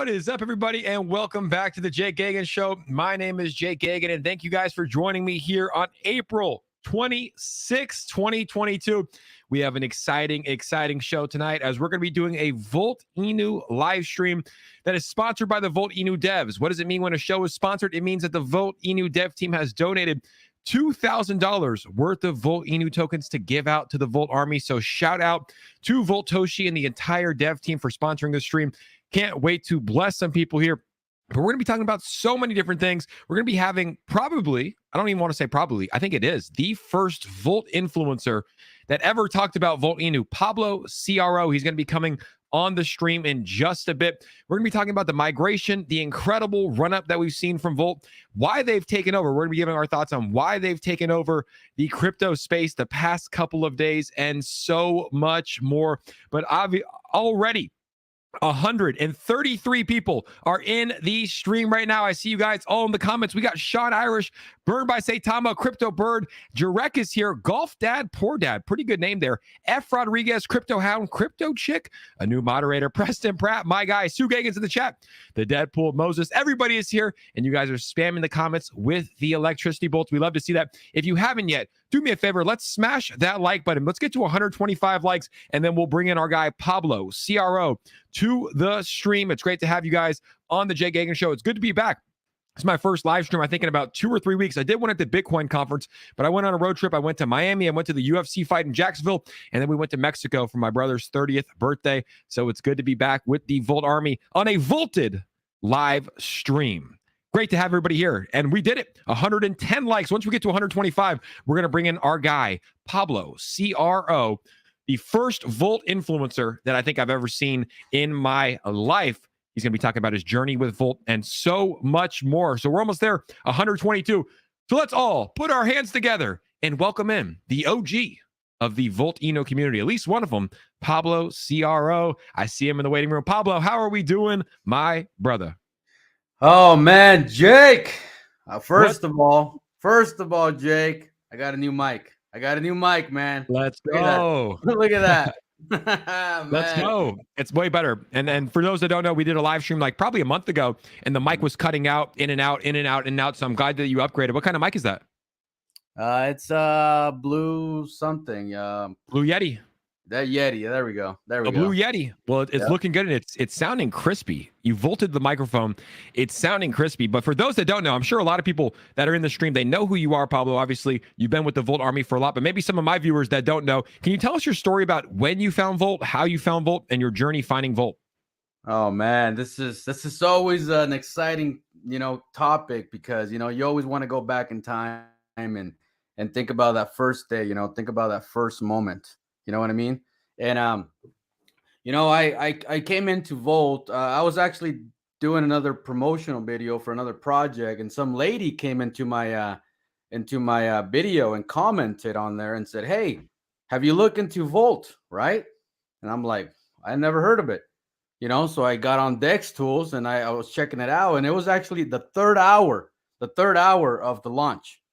What is up, everybody, and welcome back to the Jake Gagan Show. My name is Jake Gagan, and thank you guys for joining me here on April 26, 2022. We have an exciting show tonight as we're going to be doing a 𝗪𝗓𝗓 live stream that is sponsored by the 𝗪𝗓𝗓 devs. What does it mean when a show is sponsored? It means that the 𝗪𝗓𝗓 dev team has donated $2,000 worth of 𝗪𝗓𝗓 tokens to give out to the Volt Army. So shout out to 𝗪𝗓𝗓𝗘𝗖 and the entire dev team for sponsoring this stream. Can't wait to bless some people here. But we're going to be talking about so many different things. We're going to be having probably, I don't even want to say probably, I think it is, the first Volt influencer that ever talked about 𝗪𝗓𝗓𝗘𝗧, Pablo 𝗪𝗧. He's going to be coming on the stream in just a bit. We're going to be talking about the migration, the incredible run-up that we've seen from Volt, why they've taken over. We're going to be giving our thoughts on why they've taken over the crypto space the past couple of days and so much more. But already, 133 people are in the stream right now. I see you guys all in the comments. We got Sean Irish, Burned by 𝗖𝗧𝗧, Crypto Bird, Jarek is here, Golf Dad, Poor Dad, pretty good name there, F. Rodriguez, Crypto Hound, Crypto Chick, a new moderator, Preston Pratt, my guy, Sue Gagan's in the chat, the Deadpool, Moses, everybody is here, and you guys are spamming the comments with the electricity bolts. We love to see that. If you haven't yet, do me a favor, let's smash that like button. Let's get to 125 likes, and then we'll bring in our guy, Pablo 𝗪𝗧𝗧, to the stream. It's great to have you guys on the Jake Gagan Show. It's good to be back. It's my first live stream, I think, in about 2 or 3 weeks. I did one at the Bitcoin conference, but I went on a road trip. I went to Miami. I went to the UFC fight in Jacksonville, and then we went to Mexico for my brother's 30th birthday. So it's good to be back with the Volt Army on a vaulted live stream. Great to have everybody here. And we did it. 110 likes. Once we get to 125, we're going to bring in our guy, Pablo 𝗪𝗧𝗧, the first Volt influencer that I think I've ever seen in my life. He's going to be talking about his journey with Volt and so much more. So we're almost there, 122. So let's all put our hands together and welcome in the OG of the 𝗪𝗓𝗓𝗘 community, at least one of them, Pablo 𝗪𝗧𝗧. I see him in the waiting room. Pablo, how are we doing, my brother? Oh, man, Jake. First of all, Jake, I got a new mic. Man. Let's go. Look at that. Let's go. It's way better. And for those that don't know, we did a live stream like probably a month ago, and the mic was cutting out, in and out. So I'm glad that you upgraded. What kind of mic is that? It's blue something. Blue Yeti. That Yeti. There we go. Blue Yeti. Well, it's looking good, and it's sounding crispy. You volted the microphone. It's sounding crispy. But for those that don't know, I'm sure a lot of people that are in the stream, they know who you are, Pablo. Obviously, you've been with the Volt Army for a lot, but maybe some of my viewers that don't know, can you tell us your story about when you found Volt, how you found Volt, and your journey finding Volt? Oh man, this is always an exciting, topic because, you always want to go back in time and think about that first day, think about that first moment. You know what I mean? And, I came into Volt. I was actually doing another promotional video for another project, and some lady came into my video and commented on there and said, "Hey, have you looked into Volt?" Right? And I'm like, I never heard of it. So I got on Dex Tools and I was checking it out, and it was actually the third hour of the launch.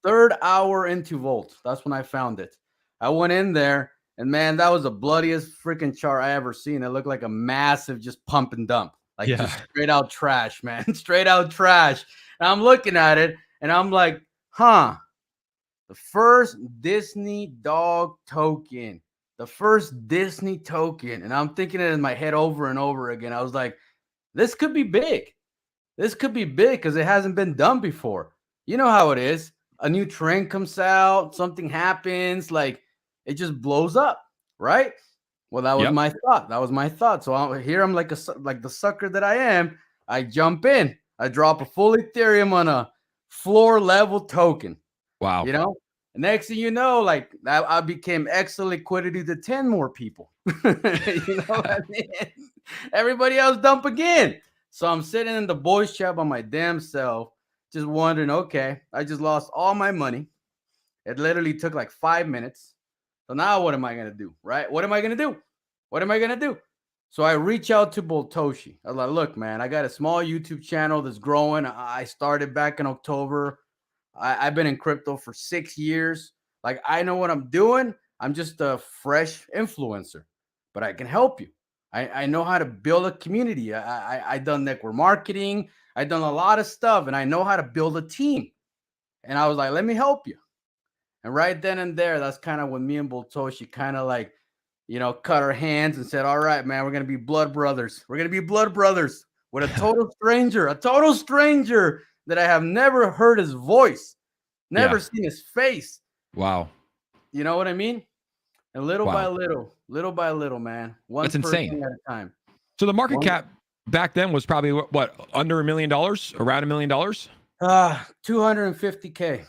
Third hour into Volt. That's when I found it. I went in there, and man, that was the bloodiest freaking chart I ever seen. It looked like a massive just pump and dump, just straight out trash, man, straight out trash. And I'm looking at it, and I'm like, the first Disney dog token, and I'm thinking it in my head over and over again. I was like, this could be big. This could be big because it hasn't been done before. You know how it is. A new trend comes out, something happens, like it just blows up, right? Well, that was my thought. So I'm like the sucker that I am. I jump in. I drop a full Ethereum on a floor level token. Wow. Next thing you know, like I became extra liquidity to 10 more people. What I mean? Everybody else dump again. So I'm sitting in the boys chat by my damn self, just wondering, okay, I just lost all my money. It literally took like 5 minutes. So now what am I going to do, right? What am I going to do? So I reach out to 𝗪𝗓𝗓𝗘𝗧. I was like, look, man, I got a small YouTube channel that's growing. I started back in October. I've been in crypto for 6 years. Like, I know what I'm doing. I'm just a fresh influencer, but I can help you. I know how to build a community. I done network marketing. I done a lot of stuff, and I know how to build a team. And I was like, let me help you. And right then and there, that's kind of when me and 𝗪𝗧𝗛 kind of like, cut our hands and said, all right, man, we're going to be blood brothers. We're going to be blood brothers with a total stranger that I have never heard his voice, never seen his face. Wow. You know what I mean? And little by little, man, one That's person insane. at a time. So the market cap back then was probably what, under $1 million, around $1 million? 250K.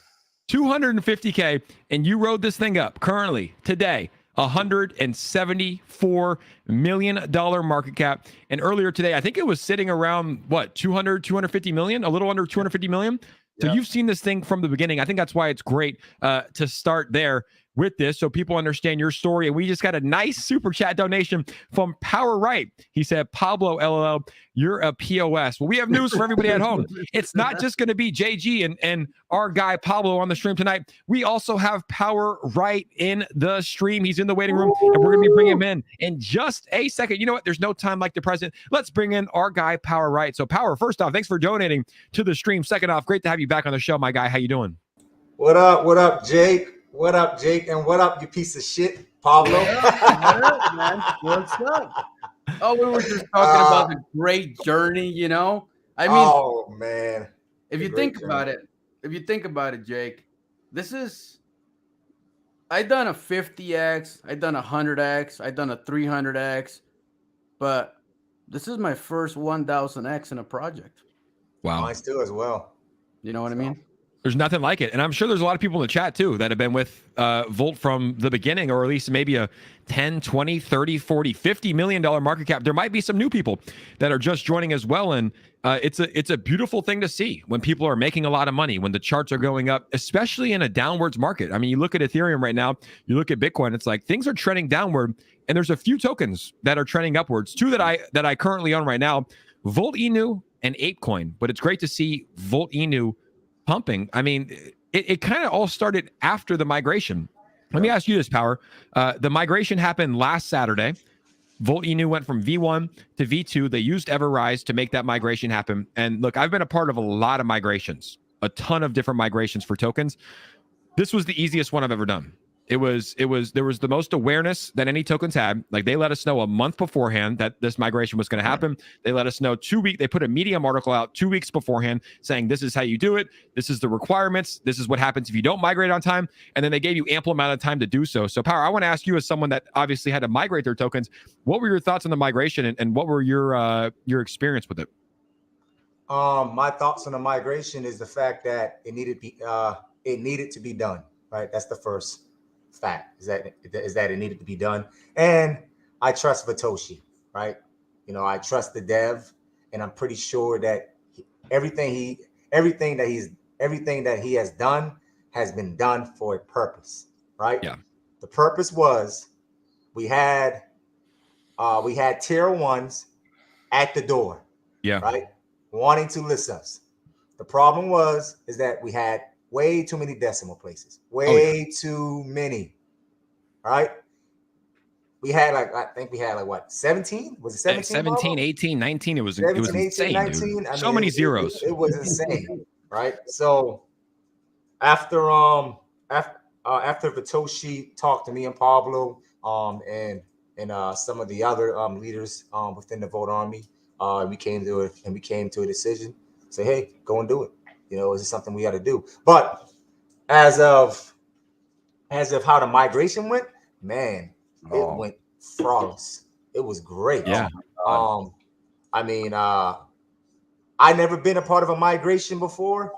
250K, and you rode this thing up currently today, $174 million market cap. And earlier today, I think it was sitting around what, 250 million, a little under 250 million. So you've seen this thing from the beginning. I think that's why it's great to start there with this, so people understand your story. And we just got a nice super chat donation from Power Right. He said, Pablo, LOL, you're a POS. Well, we have news for everybody at home. It's not just going to be JG and our guy Pablo on the stream tonight. We also have Power Right in the stream. He's in the waiting room, and we're going to be bringing him in just a second. You know what? There's no time like the present. Let's bring in our guy Power Right. So Power, first off, thanks for donating to the stream. Second off, great to have you back on the show, my guy. How you doing? What up? What up, Jake? What up, Jake? And what up, you piece of shit, Pablo? What up, man? What's up? Oh, we were just talking about the great journey, I mean, oh man. If you think about it, Jake, I done a 50X, I done a 100X, I done a 300X, but this is my first 1000X in a project. Wow. Mine still as well. You know what I mean? There's nothing like it. And I'm sure there's a lot of people in the chat too that have been with Volt from the beginning, or at least maybe a 10, 20, 30, 40, $50 million market cap. There might be some new people that are just joining as well. And it's a beautiful thing to see when people are making a lot of money, when the charts are going up, especially in a downwards market. I mean, you look at Ethereum right now, you look at Bitcoin, it's like things are trending downward, and there's a few tokens that are trending upwards. Two that I currently own right now, Volt 𝗖𝗎 and ApeCoin. But it's great to see Volt 𝗖𝗎 pumping. I mean, it kind of all started after the migration. Let me ask you this, Power. The migration happened last Saturday. Volt 𝗖𝗎 went from V1 to V2. They used Everrise to make that migration happen. And look, I've been a part of a lot of migrations, a ton of different migrations for tokens. This was the easiest one I've ever done. There was the most awareness that any tokens had. Like, they let us know a month beforehand that this migration was going to happen. They let us know 2 weeks. They put a Medium article out 2 weeks beforehand saying, this is how you do it. This is the requirements. This is what happens if you don't migrate on time. And then they gave you ample amount of time to do so. So Power, I want to ask you, as someone that obviously had to migrate their tokens, what were your thoughts on the migration, and what were your experience with it? My thoughts on the migration is the fact that it needed to be done. Right. That's the first fact, is that it needed to be done. And I trust 𝗪𝗧𝗛𝗛, right? I trust the dev, and I'm pretty sure that everything that he has done has been done for a purpose, right? Yeah. The purpose was we had tier ones at the door, right, wanting to list us. The problem is that we had way too many decimal places. Way too many. Right? We had I think we had what, 17? Was it 17? 17, 18, 19. It was 17, insane, 18, 19. dude. So many zeros. It was insane, right? So after 𝗪𝗪𝗧𝗛𝗛 talked to me and Pablo, and some of the other leaders within the Vote Army, we came to a decision. Say, hey, go and do it. Is this something we got to do? But as of how the migration went, man, it went flawless. It was great. Yeah. I mean, I never been a part of a migration before,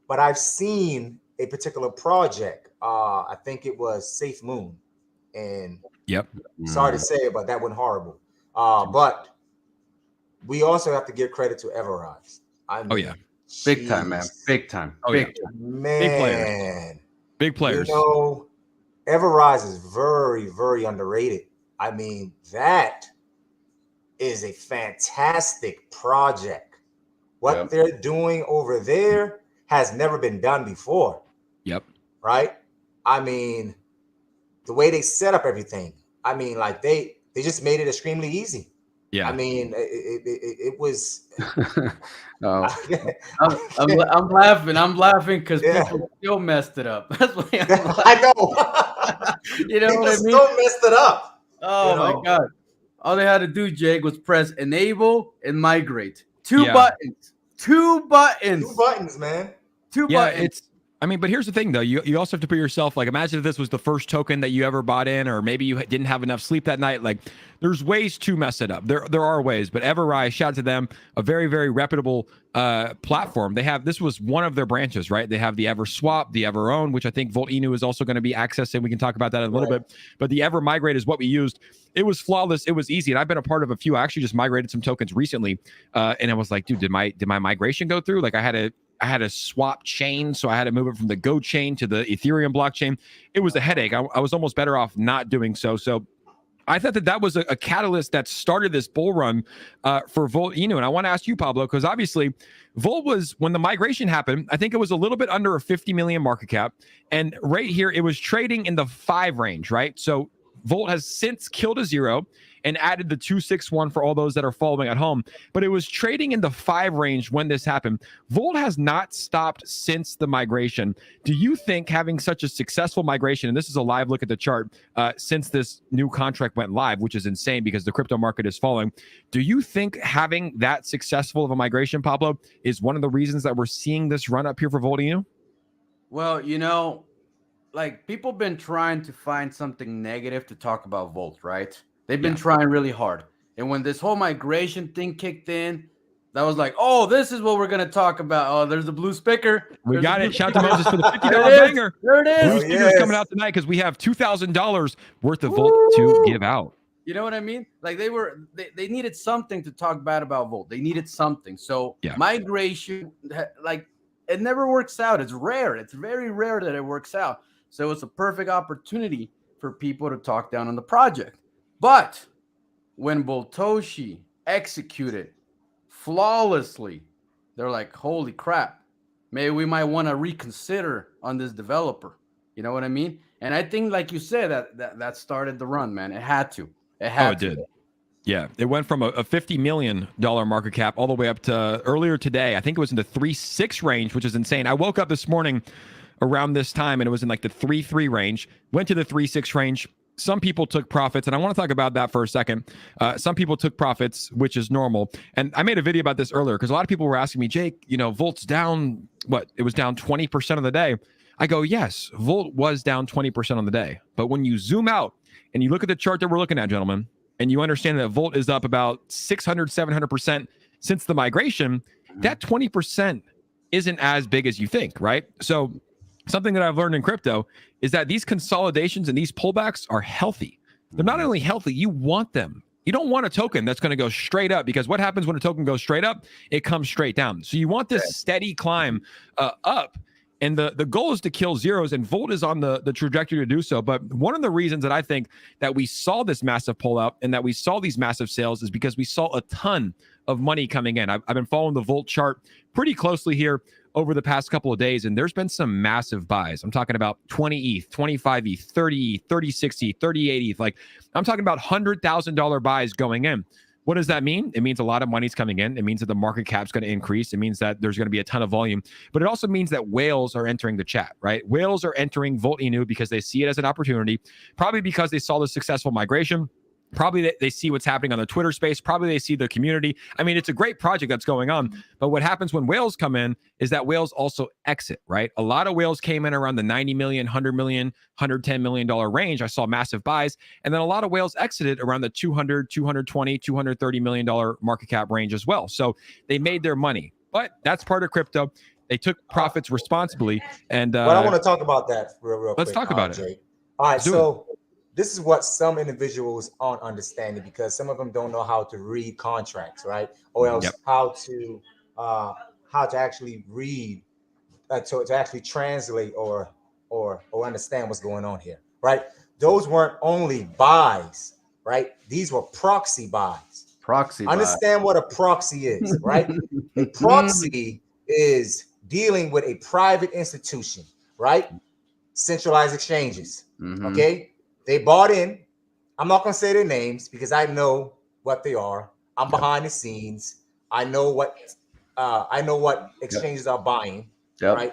but I've seen a particular project. I think it was 𝗖𝗧𝗧, and sorry to say it, but that went horrible. But we also have to give credit to Everrise. I mean, big time, man. Big time. Big time. Man. Big players. Everrise is very, very underrated. I mean, that is a fantastic project. What they're doing over there has never been done before. Yep. Right? I mean, the way they set up everything. I mean, like they just made it extremely easy. Yeah. I mean, it was. Oh, I'm laughing. I'm laughing because Yeah. people still messed it up. That's why I'm laughing. I know. You know People what I mean? still messed it up. Oh my know? God. All they had to do, Jake, was press enable and migrate. Two Yeah. buttons. Two buttons. Two buttons, man. Two Yeah, buttons. I mean, but here's the thing, though. You also have to put yourself, like, imagine if this was the first token that you ever bought in, or maybe you didn't have enough sleep that night. Like, there's ways to mess it up. There are ways, but Everrise, shout out to them, a very, very reputable platform. This was one of their branches, right? They have the EverSwap, the EverOwn, which I think 𝗪𝗧𝗛 is also going to be accessing. We can talk about that in a little bit. But the Ever Migrate is what we used. It was flawless. It was easy. And I've been a part of a few. I actually just migrated some tokens recently. And I was like, dude, did my migration go through? Like, I had to swap chain, so I had to move it from the Go chain to the Ethereum blockchain. It was a headache. I was almost better off not doing so. So I thought that was a catalyst that started this bull run for 𝗪𝗧𝗛. And I want to ask you, Pablo, because obviously Volt was, when the migration happened, I think it was a little bit under a 50 million market cap. And right here, it was trading in the 5 range, right? So Volt has since killed a 0 and added the 261 for all those that are following at home. But it was trading in the 5 range when this happened. Volt has not stopped since the migration. Do you think having such a successful migration, and this is a live look at the chart, since this new contract went live, which is insane because the crypto market is falling, do you think having that successful of a migration, Pablo, is one of the reasons that we're seeing this run up here for 𝗪𝗧𝗛? Well, like, people been trying to find something negative to talk about Volt, right? They've been trying really hard. And when this whole migration thing kicked in, that was like, oh, this is what we're going to talk about. Oh, there's a blue spicker. We got it. Shout out to Moses for the $50 banger. There it is. Blue sticker is coming out tonight because we have $2,000 worth of Volt to give out. You know what I mean? Like, they needed something to talk bad about Volt. They needed something. So migration, like, it never works out. It's rare. It's very rare that it works out. So it's a perfect opportunity for people to talk down on the project. But when 𝗪𝗧𝗛 executed flawlessly, they're like, holy crap, maybe we might want to reconsider on this developer. You know what I mean? And I think, like you said, that started the run, man. It had to. It did. Yeah, it went from a $50 million market cap all the way up to earlier today. I think it was in the 3.6 range, which is insane. I woke up this morning around this time and it was in like the 3.3 range, went to the 3.6 range. Some people took profits, and I want to talk about that for a second. Some people took profits, which is normal. And I made a video about this earlier because a lot of people were asking me, Jake, Volt's down, what? It was down 20% of the day. I go, yes, Volt was down 20% on the day. But when you zoom out and you look at the chart that we're looking at, gentlemen, and you understand that Volt is up about 600, 700% since the migration, that 20% isn't as big as you think, right? So something that I've learned in crypto is that these consolidations and these pullbacks are healthy. They're not only healthy, you want them. You don't want a token that's going to go straight up, because what happens when a token goes straight up? It comes straight down. So you want this steady climb up. And the goal is to kill zeros, and Volt is on the trajectory to do so. But one of the reasons that I think that we saw this massive pullout and that we saw these massive sales is because we saw a ton of money coming in. I've been following the Volt chart pretty closely here over the past couple of days, and there's been some massive buys. I'm talking about 20 ETH, 25 ETH, 30 ETH, 36 ETH, 38 ETH. Like, I'm talking about $100,000 buys going in. What does that mean? It means a lot of money's coming in. It means that the market cap's going to increase. It means that there's going to be a ton of volume. But it also means that whales are entering the chat, right? Whales are entering 𝗪𝗧𝗛 because they see it as an opportunity, probably because they saw the successful migration. Probably they see what's happening on the Twitter space. Probably they see the community. I mean, it's a great project that's going on. But what happens when whales come in is that whales also exit, right? A lot of whales came in around the 90 million, 100 million, $110 million range. I saw massive buys. And then a lot of whales exited around the 200, 220, $230 million market cap range as well. So they made their money. But that's part of crypto. They took profits responsibly. And but I want to talk about that real quick. Let's talk about Jake. it. All right, so this is what some individuals aren't understanding, because some of them don't know how to read contracts, right? Or else how to actually read, to actually translate or understand what's going on here, right? Those weren't only buys, right? These were proxy buys. Understand what a proxy is, right? A proxy is dealing with a private institution, right? Centralized exchanges, okay? They bought in. I'm not going to say their names because I know what they are. I'm behind the scenes. I know what exchanges are buying. Yep. Right?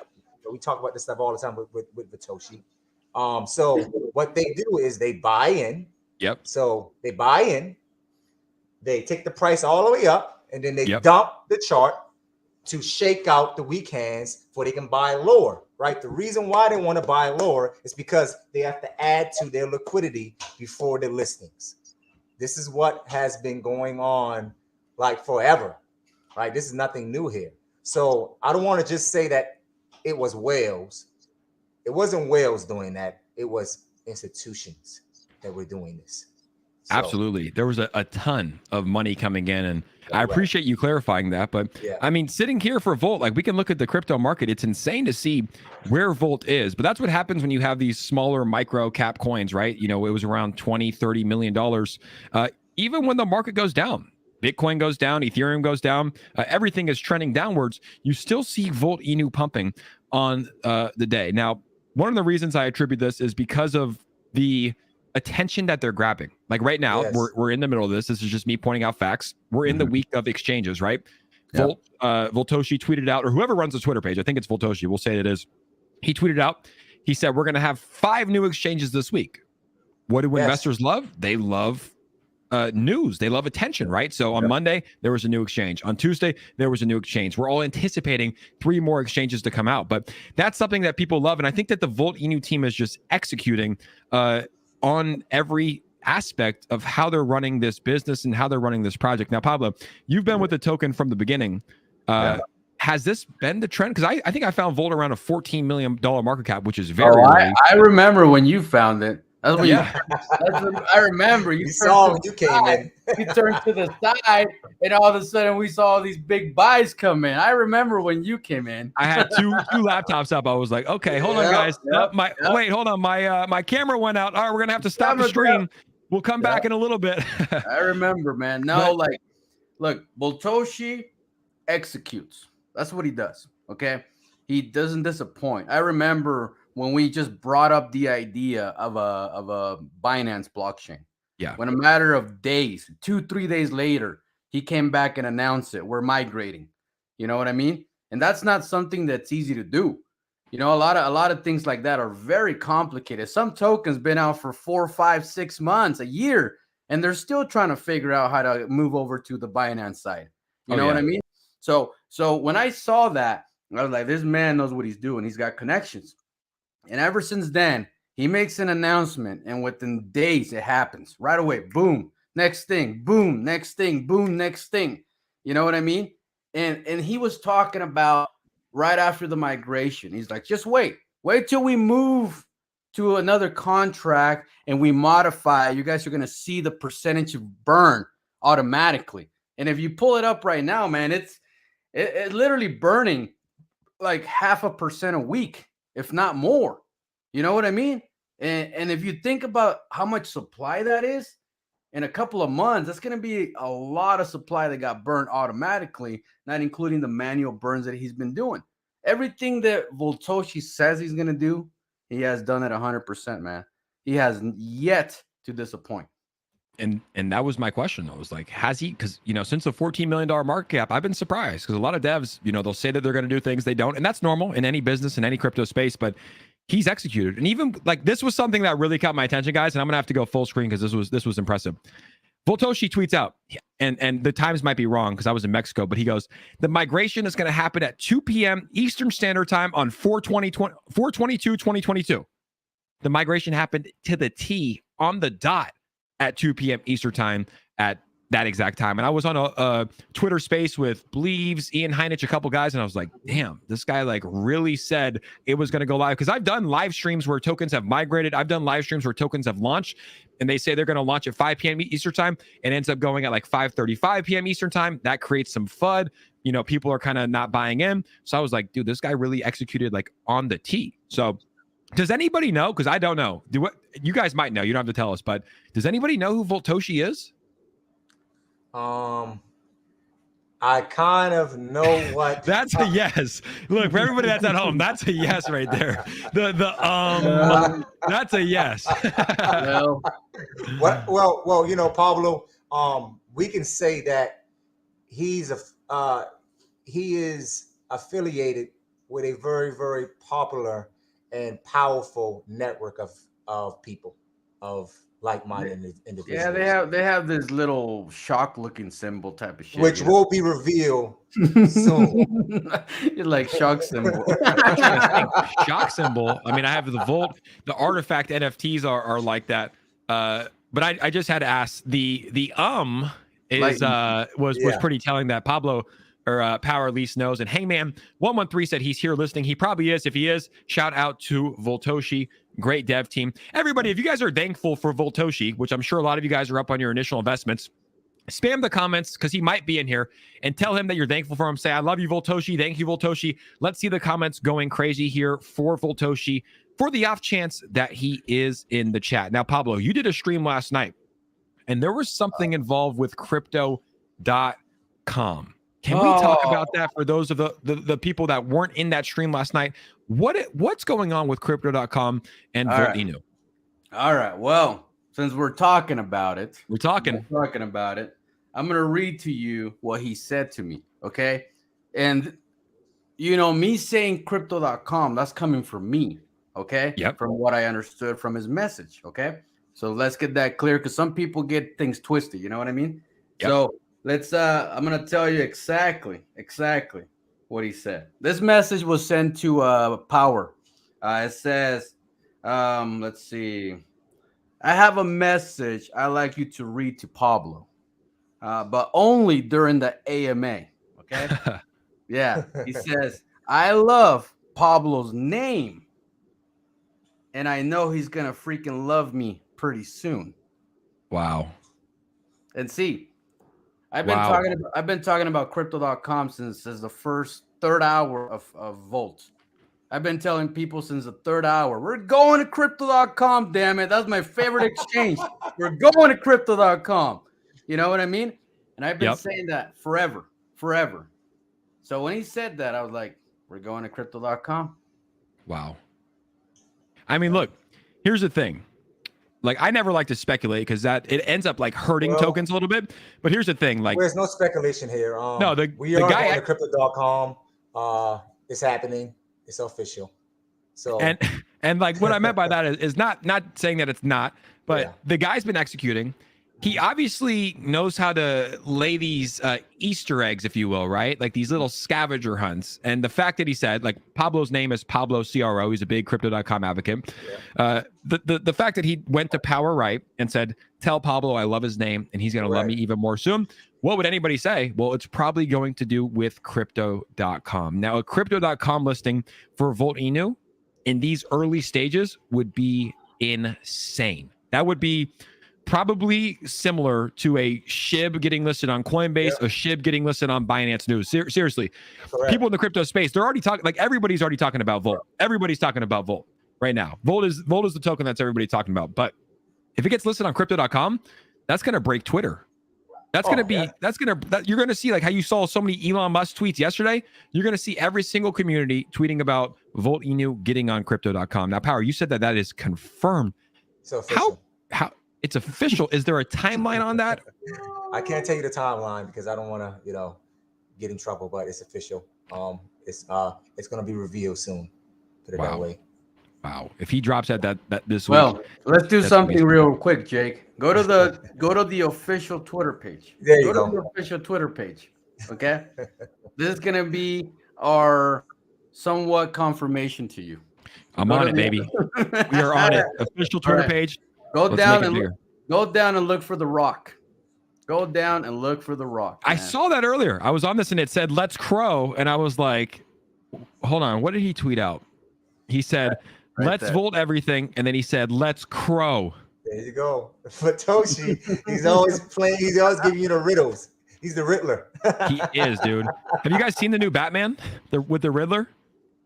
We talk about this stuff all the time with 𝗪𝗧𝗛. So what they do is they buy in. Yep. So they buy in, they take the price all the way up, and then they Yep. dump the chart to shake out the weak hands for they can buy lower, right? The reason why they want to buy lower is because they have to add to their liquidity before the listings. This is what has been going on like forever, right? This is nothing new here. So I don't want to just say that it was whales. It wasn't whales doing that. It was institutions that were doing this. So, Absolutely. There was a ton of money coming in, and I right. appreciate you clarifying that. But Yeah. I mean, sitting here for Volt, like we can look at the crypto market. It's insane to see where Volt is, but that's what happens when you have these smaller micro cap coins, right? You know, it was around 20, $30 million. Even when the market goes down, Bitcoin goes down, Ethereum goes down, everything is trending downwards. You still see Volt Inu pumping on the day. Now, one of the reasons I attribute this is because of the attention that they're grabbing. Like right now, Yes. we're in the middle of this. This is just me pointing out facts. We're in the week of exchanges, right? Yep. 𝗪𝗧𝗛 tweeted out, or whoever runs the Twitter page, I think it's 𝗪𝗧𝗛, we'll say it is. He tweeted out, he said, we're going to have 5 new exchanges this week. What do investors love? They love news. They love attention, right? So on Monday, there was a new exchange. On Tuesday, there was a new exchange. We're all anticipating 3 more exchanges to come out. But that's something that people love. And I think that the Volt Inu team is just executing on every aspect of how they're running this business and how they're running this project. Now, Pablo, you've been with the token from the beginning. Has this been the trend? Because I think I found Volt around a $14 million market cap, which is very early. I remember when you found it. That's when I remember you saw when you came in. You turned to the side, and all of a sudden we saw all these big buys come in. I remember when you came in. I had two laptops up. I was like, okay, hold on, guys. Wait, hold on. My camera went out. All right, we're gonna have to stop the stream. We'll come back in a little bit. I remember, man. No, look, 𝗪𝗧𝗛 executes. That's what he does. Okay, he doesn't disappoint. I remember when we just brought up the idea of a Binance blockchain. Yeah. When a matter of days, 2-3 days later, he came back and announced it. We're migrating. You know what I mean? And that's not something that's easy to do. You know, a lot of things like that are very complicated. Some tokens been out for 4, 5, 6 months, a year, and they're still trying to figure out how to move over to the Binance side. You know what I mean? So when I saw that, I was like, this man knows what he's doing. He's got connections. And ever since then, he makes an announcement, and within days, it happens right away. Boom, next thing, boom, next thing, boom, next thing. You know what I mean? And he was talking about right after the migration. He's like, just wait till we move to another contract and we modify. You guys are going to see the percentage of burn automatically. And if you pull it up right now, man, it's literally burning like 0.5% a week, if not more. You know what I mean? And if you think about how much supply that is in a couple of months, that's going to be a lot of supply that got burned automatically, not including the manual burns that he's been doing. Everything that 𝗪𝗧𝗛 says he's going to do, he has done it 100%, man. He has yet to disappoint. And that was my question. I was like, has he? Because, you know, since the $14 million market cap, I've been surprised because a lot of devs, you know, they'll say that they're going to do things they don't. And that's normal in any business, in any crypto space. But he's executed. And even like this was something that really caught my attention, guys. And I'm going to have to go full screen because this was impressive. 𝗪𝗪𝗧𝗛 tweets out, and the times might be wrong because I was in Mexico, but he goes, the migration is going to happen at 2 p.m. Eastern Standard Time on 4/22/2022. The migration happened to the T on the dot at 2 p.m. Eastern Time at that exact time. And I was on a Twitter space with Bleaves, 𝗖𝗢𝗡𝗃, a couple guys, and I was like, damn, this guy like really said it was going to go live. Because I've done live streams where tokens have migrated. I've done live streams where tokens have launched, and they say they're going to launch at 5 p.m. Eastern Time and ends up going at like 5:35 p.m. Eastern Time. That creates some FUD. You know, people are kind of not buying in. So I was like, dude, this guy really executed like on the T. So does anybody know? Because I don't know. You guys might know. You don't have to tell us. But does anybody know who 𝗪𝗪𝗧𝗛 is? I kind of know what. That's a yes. Look, for everybody that's at home, that's a yes right there. That's a yes. Well, you know, Pablo, we can say that he is affiliated with a very, very popular and powerful network of people, of like-minded individuals. Yeah, they have this little shock-looking symbol type of shit, which will be revealed soon. You're like shock symbol. Shock symbol. I mean, I have the Volt, the artifact NFTs are like that. But I just had to ask. The is was pretty telling that Pablo or Power at least knows. And Hangman 113 said he's here listening. He probably is. If he is, shout out to 𝗪𝗧𝗛. Great dev team. Everybody, if you guys are thankful for 𝗪𝗧𝗛, which I'm sure a lot of you guys are up on your initial investments, spam the comments because he might be in here and tell him that you're thankful for him. Say, I love you, 𝗪𝗧𝗛. Thank you, 𝗪𝗧𝗛. Let's see the comments going crazy here for 𝗪𝗪𝗧𝗛 for the off chance that he is in the chat. Now, Pablo, you did a stream last night and there was something involved with crypto.com. Can we talk about that for those of the people that weren't in that stream last night? What's going on with crypto.com and 𝗪𝗪𝗧𝗛? All right. Well, since we're talking about it, I'm going to read to you what he said to me. Okay. And, you know, me saying crypto.com, that's coming from me. Okay. Yep. From what I understood from his message. Okay. So let's get that clear because some people get things twisted. You know what I mean? Yep. So let's, I'm going to tell you exactly what he said. This message was sent to Power. It says, let's see. I have a message I'd like you to read to Pablo, but only during the AMA. Okay. Yeah. He says, I love Pablo's name. And I know he's going to freaking love me pretty soon. Wow. And see, I've been talking about crypto.com since the third hour of Volt. I've been telling people since the third hour, we're going to crypto.com, damn it. That's my favorite exchange. We're going to crypto.com. You know what I mean? And I've been saying that forever. So when he said that, I was like, we're going to crypto.com. Wow. I mean, look, here's the thing. Like, I never like to speculate because it ends up like hurting tokens a little bit. But here's the thing, like, there's no speculation here. No, we are going to crypto.com. It's happening. It's official. So and like what I meant by that is not saying that it's not, but the guy's been executing. He obviously knows how to lay these Easter eggs, if you will, right? Like these little scavenger hunts. And the fact that he said, like, Pablo's name is Pablo CRO. He's a big crypto.com advocate. Yeah. The fact that he went to Power Right and said, tell Pablo I love his name and he's going to love me even more soon. What would anybody say? Well, it's probably going to do with crypto.com. Now, a crypto.com listing for 𝗪𝗪𝗧𝗛 in these early stages would be insane. That would be probably similar to a SHIB getting listed on Coinbase, a SHIB getting listed on Binance News. Seriously, people in the crypto space, they're already talking, like everybody's already talking about Volt. Everybody's talking about Volt right now. Volt is the token that's everybody talking about. But if it gets listed on crypto.com, that's going to break Twitter. That's going to be, you're going to see like how you saw so many Elon Musk tweets yesterday. You're going to see every single community tweeting about 𝗪𝗪𝗧𝗛 getting on crypto.com. Now, Power, you said that is confirmed. So how it's official. Is there a timeline on that? I can't tell you the timeline because I don't want to, get in trouble, but it's official. It's going to be revealed soon. Put it that way. Wow. If he drops that this week. Well, let's do something real quick, Jake. Go to the official Twitter page. There you go. Go to the official Twitter page. Okay? This is going to be our somewhat confirmation to you. I'm on it, baby. We are on it. Official Twitter page. Go down and look for The Rock. Go down and look for The Rock. Man. I saw that earlier. I was on this and it said, let's crow. And I was like, hold on. What did he tweet out? He said, let's Volt everything. And then he said, let's crow. There you go. 𝗪𝗪𝗧𝗛, he's always playing. He's always giving you the riddles. He's the Riddler. He is, dude. Have you guys seen the new Batman with the Riddler?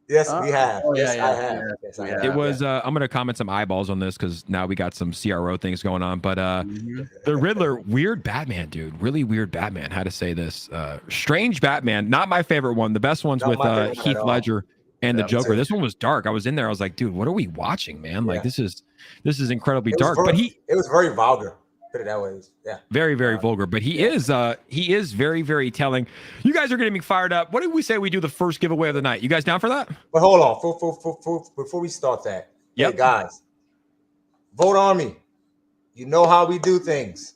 Yes, we have. Yes, I have. Yes, I have. It was. I'm going to comment some eyeballs on this because now we got some CRO things going on. But the Riddler, weird Batman, dude. Really weird Batman. How to say this? Strange Batman. Not my favorite one. The best one's with Heath Ledger and the Joker. This one was dark. I was in there. I was like, dude, what are we watching, man? Like this is incredibly dark. But it was very vulgar. Put it that way. Yeah. Very, very vulgar, but he is very, very telling. You guys are getting me fired up. What did we say we do the first giveaway of the night? You guys down for that? But hold on, before we start that, hey guys, Vote Army, you know how we do things.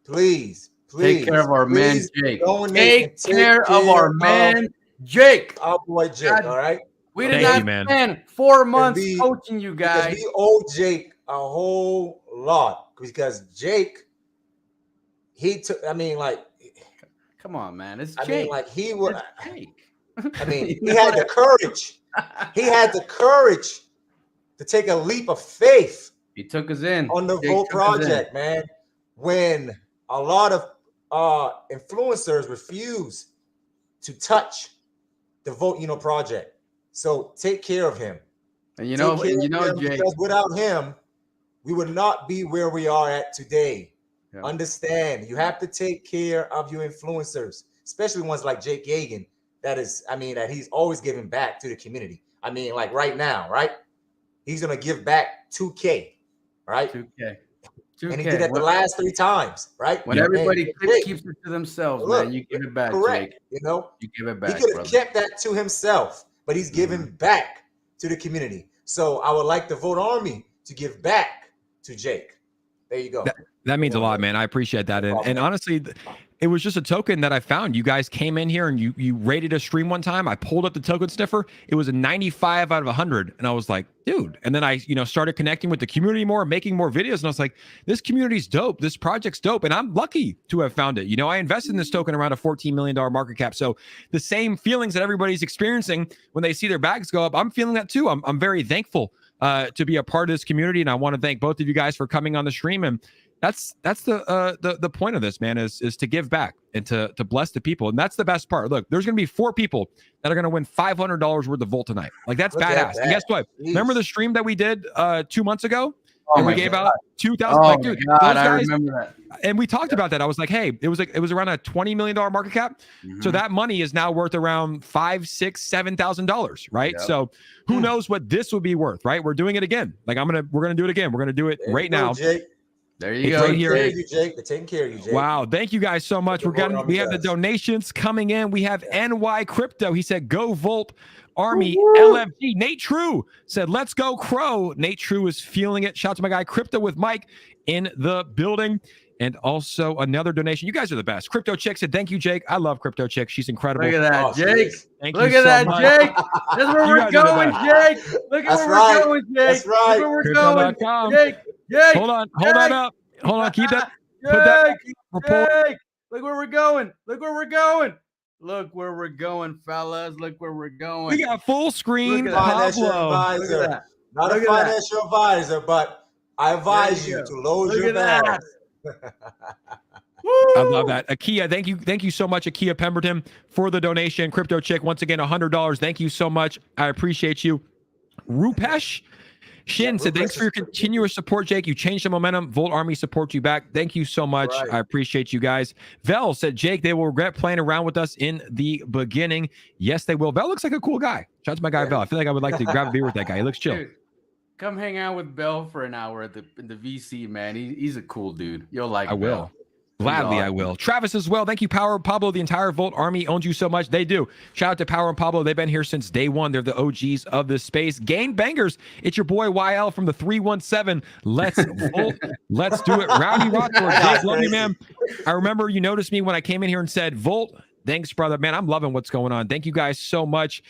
Please, take care of our man Jake. Take care of our man Jake. Our boy Jake. God, all right. We did not spend 4 months coaching you guys. We owe Jake a whole lot because Jake, he took. I mean, like, come on, man. It's Jake. I mean, like he would. Jake. I mean, he had the courage. He had the courage to take a leap of faith. He took us in on the Vote project, man. When a lot of influencers refuse to touch the Vote project. So take care of him. And you know, Jake, because without him, we would not be where we are at today. Yeah. Understand, you have to take care of your influencers, especially ones like Jake Yagan. That he's always giving back to the community. I mean, like right now, right? He's gonna give back 2K, right? 2K. And he did that the last 3 times, right? When everybody keeps it to themselves, man, you give it back. Correct. Jake. You give it back. He could have kept that to himself, but he's giving back to the community. So I would like the Vote Army to give back to Jake. There you go. That means a lot, man. I appreciate that. And honestly, it was just a token that I found. You guys came in here and you rated a stream one time. I pulled up the token sniffer. It was a 95 out of 100. And I was like, dude. And then I, started connecting with the community more, making more videos. And I was like, this community's dope. This project's dope. And I'm lucky to have found it. I invested in this token around a $14 million market cap. So the same feelings that everybody's experiencing when they see their bags go up, I'm feeling that too. I'm very thankful to be a part of this community. And I want to thank both of you guys for coming on the stream. And that's the point of this, man, is to give back and to bless the people. And that's the best part. Look, there's going to be 4 people that are going to win $500 worth of Volt tonight. Like, that's badass. And guess what? Jeez. Remember the stream that we did 2 months ago? And we gave out 2,000. Oh, dude, God, I remember that. And we talked about that. I was like, hey, it was around a $20 million market cap. Mm-hmm. So that money is now worth around $5,000, $6,000, $7,000, right? Yep. So who knows what this would be worth, right? We're doing it again. Like, we're gonna do it again. We're gonna do it right now. Jake. There you go. Right here. Jake. They're taking care of you, Jake. Wow. Thank you guys so much. We have the donations coming in. We have NY Crypto. He said, go Volt Army. LFG. Nate True said, let's go Crow. Nate True is feeling it. Shout out to my guy Crypto with Mike in the building. And also another donation. You guys are the best. Crypto Chick said, thank you, Jake. I love Crypto Chick. She's incredible. Look at that, Jake. Look at that, Jake. That's where we're going, Jake. Look at where we're going, Jake. That's right. Look where we're going, Jake. Jake. Hold on up. Hold on. Keep that. Put that. Jake. Look where we're going. Look where we're going. Look where we're going, fellas. Look where we're going. We got full screen. Financial advisor. Not a financial advisor, but I advise you to load your bag. I love that. Akia, thank you so much, Akia Pemberton, for the donation. Crypto Chick, once again, $100. Thank you so much. I appreciate you. Rupesh Shin said, thanks for your continuous support, Jake. You changed the momentum. Volt Army supports you back. Thank you so much. Right. I appreciate you guys. Vel said, Jake, they will regret playing around with us in the beginning. Yes, they will. Vel looks like a cool guy. Shout out to my guy, Vel. I feel like I would like to grab a beer with that guy. He looks chill. Dude, come hang out with Bell for an hour in the VC, man. He's a cool dude. You'll like. I will. Gladly, I will. Travis as well. Thank you, Power Pablo. The entire Volt Army owns you so much. They do. Shout out to Power and Pablo. They've been here since day one. They're the OGs of this space. Gang bangers. It's your boy YL from the 317. Let's Volt. Let's do it. Rowdy Rockford. Jake, love you, man. I remember you noticed me when I came in here and said, Volt, thanks, brother. Man, I'm loving what's going on. Thank you guys so much.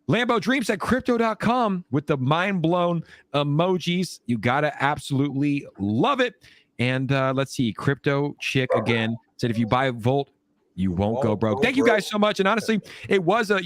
Lambo Dreams at crypto.com with the mind blown emojis. You got to absolutely love it. And let's see, Crypto Chick again said, if you buy Volt, you won't go broke. Thank you guys so much. And honestly, it was I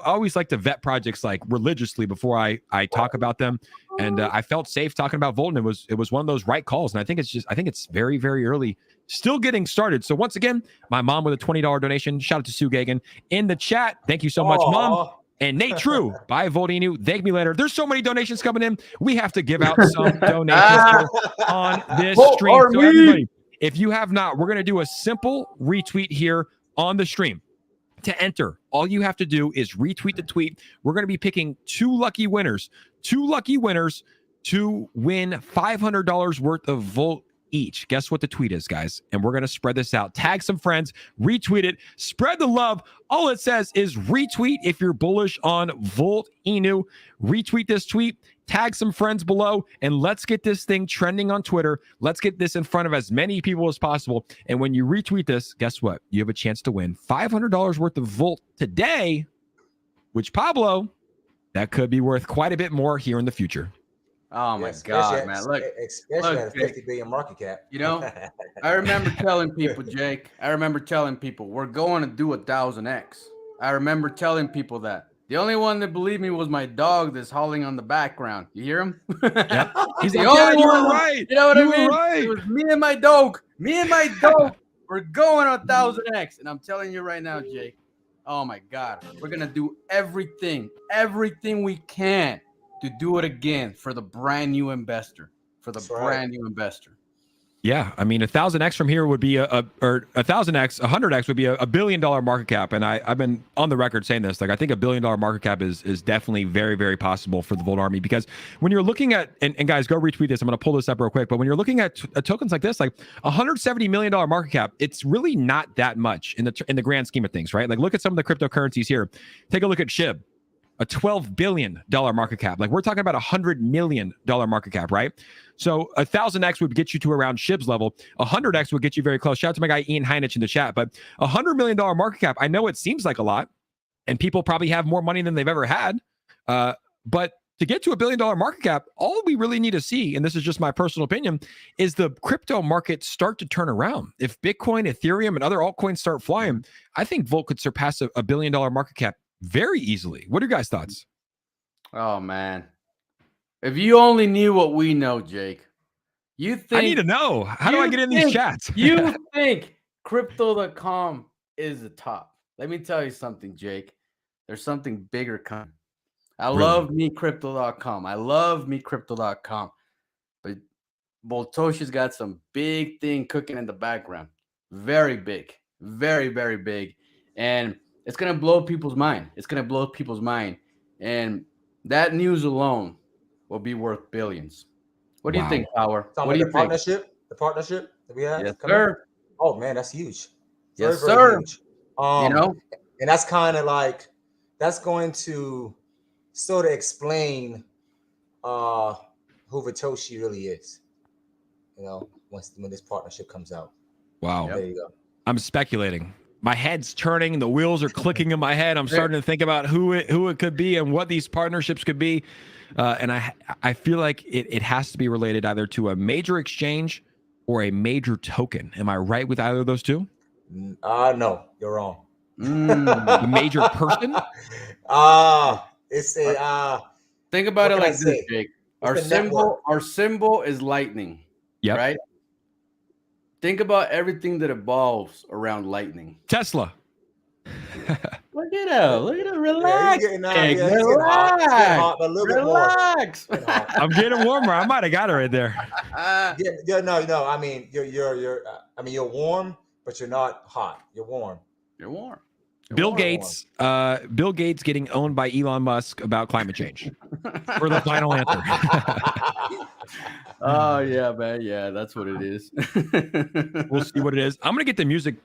always like to vet projects like religiously before I talk about them. And I felt safe talking about Volt, and it was one of those right calls. And I think it's very, very early, still getting started. So once again, my mom with a $20 donation. Shout out to Sue Gagan in the chat. Thank you so much, Mom. And Nate True, buy Voltinu. Thank me later. There's so many donations coming in. We have to give out some donations on this stream. So everybody, if you have not, we're going to do a simple retweet here on the stream. To enter, all you have to do is retweet the tweet. We're going to be picking 2 lucky winners to win $500 worth of Volt each. Guess what the tweet is, guys? And we're going to spread this out. Tag some friends, retweet it, spread the love. All it says is retweet if you're bullish on Volt Inu. Retweet this tweet, tag some friends below, and let's get this thing trending on Twitter. Let's get this in front of as many people as possible. And when you retweet this, guess what? You have a chance to win $500 worth of Volt today, which, Pablo, that could be worth quite a bit more here in the future. Oh my God, man! Look, especially at a 50 billion market cap. You know, I remember telling people, Jake. I remember telling people we're going to do 1000x. I remember telling people that. The only one that believed me was my dog that's howling on the background. You hear him? Yep. He's the like, only you one. were right. You know what I mean? Right. It was me and my dog. Me and my dog. We're going on 1000x, and I'm telling you right now, Jake. Oh my God, we're gonna do everything we can to do it again for the brand new investor. Yeah, I mean, 1000x from here would be or 1000x, 100x would be a $1 billion market cap. And I've been on the record saying this, like, I think $1 billion market cap is definitely very, very possible for the Volt Army, because when you're looking at, and guys, go retweet this, I'm going to pull this up real quick, but when you're looking at tokens like this, like $170 million market cap, it's really not that much in the grand scheme of things, right? Like, look at some of the cryptocurrencies here. Take a look at SHIB. A $12 billion market cap. Like, we're talking about $100 million market cap, right? So 1000x would get you to around SHIB's level. 100x would get you very close. Shout out to my guy Ian Heinich in the chat. But $100 million market cap, I know it seems like a lot, and people probably have more money than they've ever had. But to get to $1 billion market cap, all we really need to see, and this is just my personal opinion, is the crypto market start to turn around. If Bitcoin, Ethereum, and other altcoins start flying, I think Volt could surpass a $1 billion market cap very easily. What are your guys' thoughts? Oh man, if you only knew what we know, Jake, you think I need to know. How do I get in these chats? You think crypto.com is the top? Let me tell you something, Jake. There's something bigger coming. I love me crypto.com. I love me crypto.com. But Boltoshi's got some big thing cooking in the background. Very big. Very, very big. And it's going to blow people's mind. It's going to blow people's mind. And that news alone will be worth billions. What do you think, Power? What do you think? The partnership that we have? Yes, sir. Oh, man, that's huge. Yes, sir. Huge. You know? And that's kind of like, that's going to sort of explain who Vitoshi really is, you know, when this partnership comes out. Wow. There you go. I'm speculating. My head's turning, the wheels are clicking in my head. I'm starting to think about who it could be and what these partnerships could be. And I feel like it has to be related either to a major exchange or a major token. Am I right with either of those two? No, you're wrong. A major person? It's a think about it like this, Jake. Our symbol is lightning. Yeah. Right? Think about everything that evolves around lightning. Tesla. Look at him. Relax. Relax. I'm getting warmer. I might have got it right there. No. I mean, you're warm, but you're not hot. You're warm. You're warm. Bill Gates getting owned by Elon Musk about climate change. For the final answer. Oh yeah, man. Yeah, that's what it is. We'll see what it is. I'm gonna get the music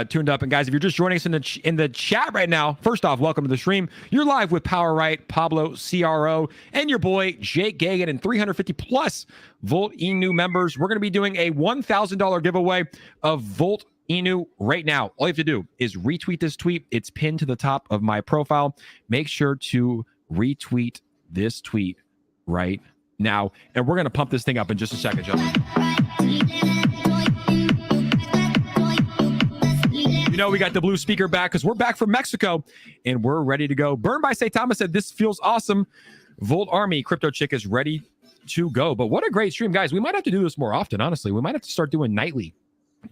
tuned up. And guys, if you're just joining us in the chat right now, first off, welcome to the stream. You're live with Power Right, Pablo CRO, and your boy Jake Gagan, and 350 plus Volt Inu members. We're gonna be doing a $1,000 giveaway of Volt Inu right now. All you have to do is retweet this tweet. It's pinned to the top of my profile. Make sure to retweet this tweet right now, and we're going to pump this thing up in just a second, gentlemen. You know, we got the blue speaker back because we're back from Mexico and we're ready to go. Burned by 𝗖𝗧 said, this feels awesome. Volt Army Crypto Chick is ready to go. But what a great stream, guys. We might have to do this more often, honestly. We might have to start doing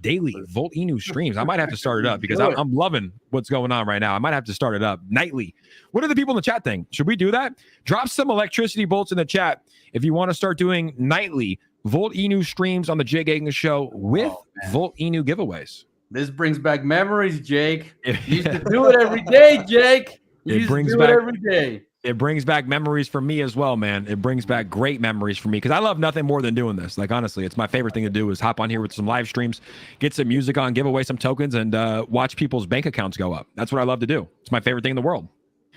daily Volt Inu streams. I might have to start it up because I'm loving what's going on right now. I might have to start it up nightly. What do the people in the chat think? Should we do that? Drop some electricity bolts in the chat if you want to start doing nightly Volt Inu streams on the Jake Gagan Show with Volt Inu giveaways. This brings back memories, Jake. You used to do it every day, Jake. You used to do it every day. It brings back memories for me as well, man. It brings back great memories for me because I love nothing more than doing this. Like, honestly, it's my favorite thing to do is hop on here with some live streams, get some music on, give away some tokens, and watch people's bank accounts go up. That's what I love to do. It's my favorite thing in the world.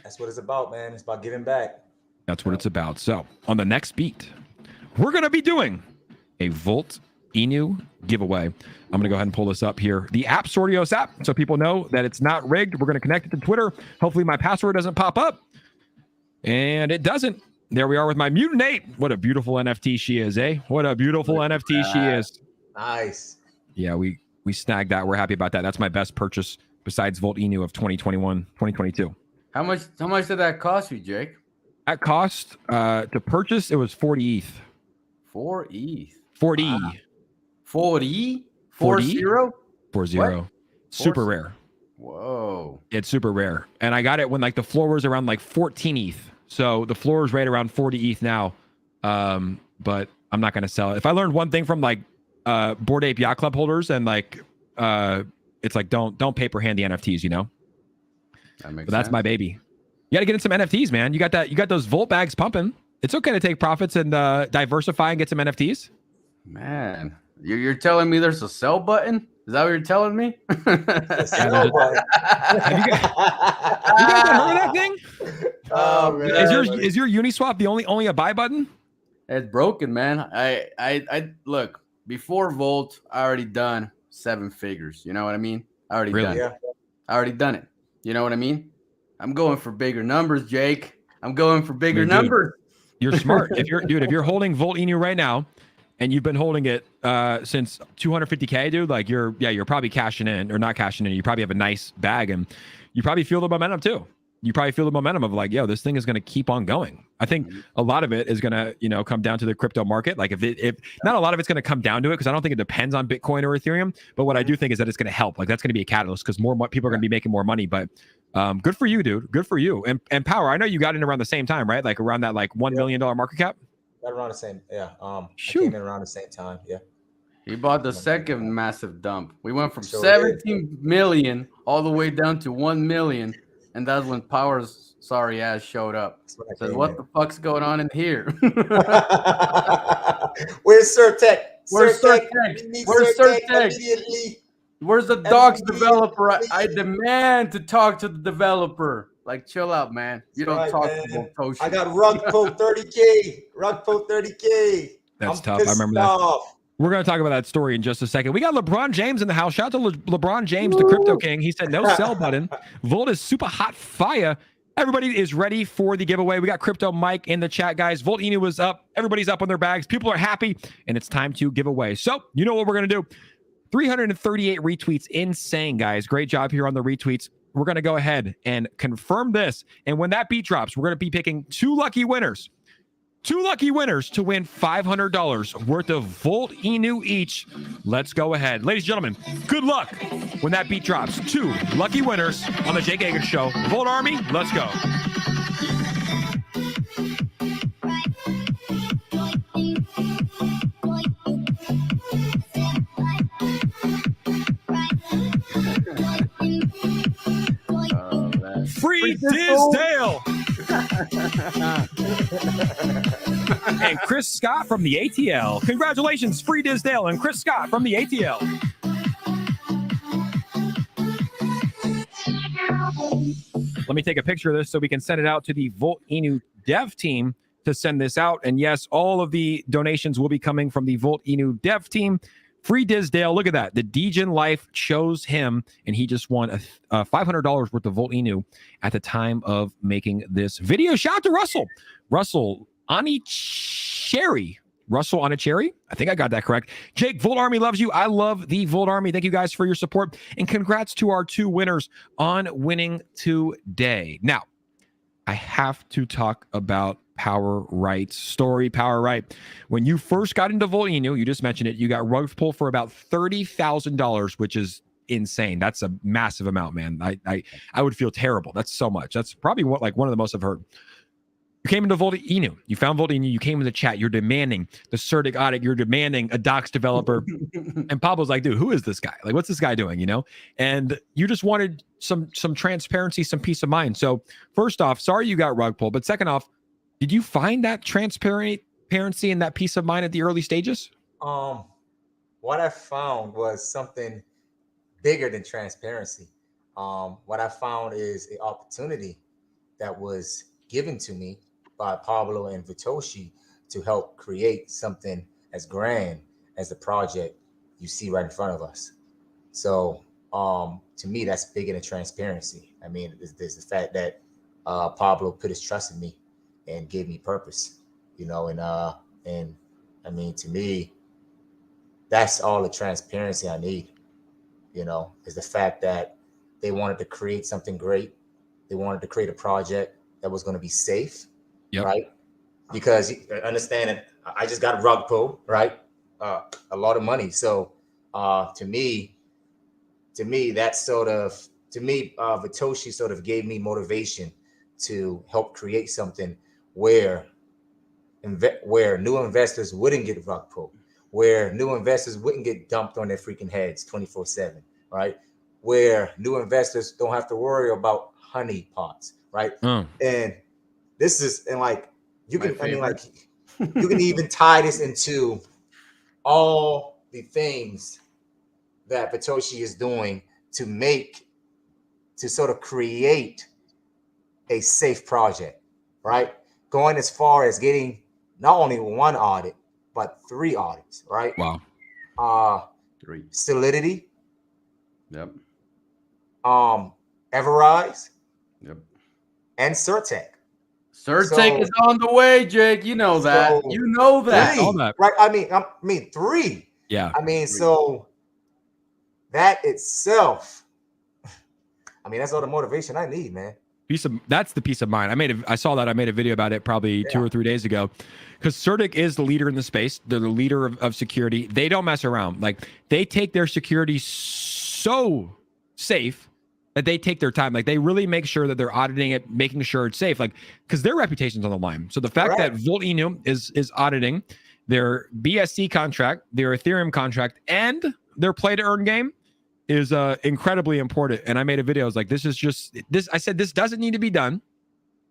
That's what it's about, man. It's about giving back. That's what it's about. So on the next beat, we're going to be doing a Volt Inu giveaway. I'm going to go ahead and pull this up here. The app, Sortios app, so people know that it's not rigged. We're going to connect it to Twitter. Hopefully my password doesn't pop up. And it doesn't. There we are with my Mutant 8. What a beautiful NFT she is, eh? What a beautiful NFT she is. Nice. Yeah, we snagged that. We're happy about that. That's my best purchase besides Volt Inu of 2021, 2022. How much did that cost you, Jake? That cost to purchase, it was 40 ETH. 4 ETH. 40. Wow. 40? 40? 40? 40. Super rare. Whoa. It's super rare. And I got it when like the floor was around like 14 ETH. So the floor is right around 40 ETH now. But I'm not going to sell it. If I learned one thing from like Bored Ape Yacht Club holders and like it's like don't paper hand the NFTs, you know? But that's my baby. You got to get in some NFTs, man. You got those Volt bags pumping. It's okay to take profits and diversify and get some NFTs. Man, you're telling me there's a sell button? Is that what you're telling me? Have you guys heard of that thing? Oh man. Is your Uniswap the only a buy button? It's broken, man. I look, before Volt, I already done 7 figures. You know what I mean? I already done it. I already done it. You know what I mean? I'm going for bigger numbers, Jake. I'm going for bigger numbers. You're smart. If you're holding Volt Inu right now, and you've been holding it since 250K, dude, like you're probably cashing in or not cashing in. You probably have a nice bag, and you probably feel the momentum too. You probably feel the momentum of like, yo, this thing is going to keep on going. I think a lot of it is going to, come down to the crypto market. Like if not a lot of it's going to come down to it, because I don't think it depends on Bitcoin or Ethereum. But what I do think is that it's going to help. Like that's going to be a catalyst because more people are going to be making more money. But good for you, dude. Good for you. And Power, I know you got in around the same time, right? Like around that like $1 million market cap. Got around the same. Yeah. I came in around the same time. Yeah. He bought the second massive dump. We went from 17 million all the way down to 1 million. And that's when Power's sorry ass showed up. Said, what the fuck's going on in here? Where's Surtech? Where's Surtech? Where's Surtech? Where's the docs developer? I demand to talk to the developer. Like, chill out, man. You don't talk to Toshi. I got Rugpo 30K. Rugpo 30K. That's tough. I remember that. We're going to talk about that story in just a second. We got LeBron James in the house. Shout out to LeBron James, the crypto king. He said no sell button. Volt is super hot fire. Everybody is ready for the giveaway. We got Crypto Mike in the chat, guys. Volt Inu was up. Everybody's up on their bags. People are happy, and it's time to give away. So you know what we're going to do. 338 retweets. Insane, guys. Great job here on the retweets. We're going to go ahead and confirm this. And when that beat drops, we're going to be picking 2 lucky winners. 2 lucky winners to win $500 worth of Volt Inu each. Let's go ahead. Ladies and gentlemen, good luck when that beat drops. 2 lucky winners on the Jake Hagan Show. Volt Army, let's go. Free Disdale. And Chris Scott from the ATL. Congratulations, Free Disdale and Chris Scott from the ATL. Let me take a picture of this so we can send it out to the Volt Inu dev team to send this out. And yes, all of the donations will be coming from the Volt Inu dev team. Free Disdale, look at that. The Degen Life chose him, and he just won a $500 worth of Volt Inu at the time of making this video. Shout out to Russell Onicherry. Russell Onicherry. I think I got that correct. Jake, Volt Army loves you. I love the Volt Army. Thank you guys for your support, and congrats to our 2 winners on winning today. Now, I have to talk about Power Right's story. Power Right. When you first got into Volt Inu, you just mentioned it, you got rug pull for about $30,000, which is insane. That's a massive amount, man. I would feel terrible. That's so much. That's probably one of the most I've heard. You came into Volt Inu. You found Volt Inu. You came in the chat. You're demanding the CERTIC audit. You're demanding a docs developer. And Pablo's like, dude, who is this guy? Like, what's this guy doing? You know? And you just wanted some transparency, some peace of mind. So first off, sorry you got rug pulled. But second off, did you find that transparency and that peace of mind at the early stages? What I found was something bigger than transparency. What I found is an opportunity that was given to me by Pablo and 𝗪𝗧𝗛𝗛 to help create something as grand as the project you see right in front of us. So to me, that's bigger than transparency. I mean, there's the fact that Pablo put his trust in me and gave me purpose, you know, and I mean, to me, that's all the transparency I need, you know, is the fact that they wanted to create something great. They wanted to create a project that was going to be safe, right? Because understand that I just got rug pulled, right? A lot of money. So to me, that sort of, 𝗪𝗧𝗛𝗛 sort of gave me motivation to help create something where new investors wouldn't get rug pulled, where new investors wouldn't get dumped on their freaking heads 24/7, right? Where new investors don't have to worry about honey pots, right? And this is, and like, you can, I mean, like, you can even tie this into all the things that 𝗪𝗧𝗛𝗛 is doing to sort of create a safe project, right? Going as far as getting not only one audit, but 3 audits, right? Wow. 3. Solidity. Yep. Everrise. Yep. And CERTIC. CERTIC is on the way, Jake. You know that. You know that. 3, right? I mean 3. Yeah. I mean, so that itself, I mean, that's all the motivation I need, man. That's the peace of mind. I saw that. I made a video about it probably 2 or 3 days ago, because CERTIC is the leader in the space. They're the leader of security. They don't mess around. Like, they take their security so safe that they take their time. Like, they really make sure that they're auditing it, making sure it's safe. Like, because their reputation's on the line. So the fact that Volt Inu is auditing their BSC contract, their Ethereum contract, and their play to earn game is incredibly important. And I made a video. I was like, this is just this. I said, this doesn't need to be done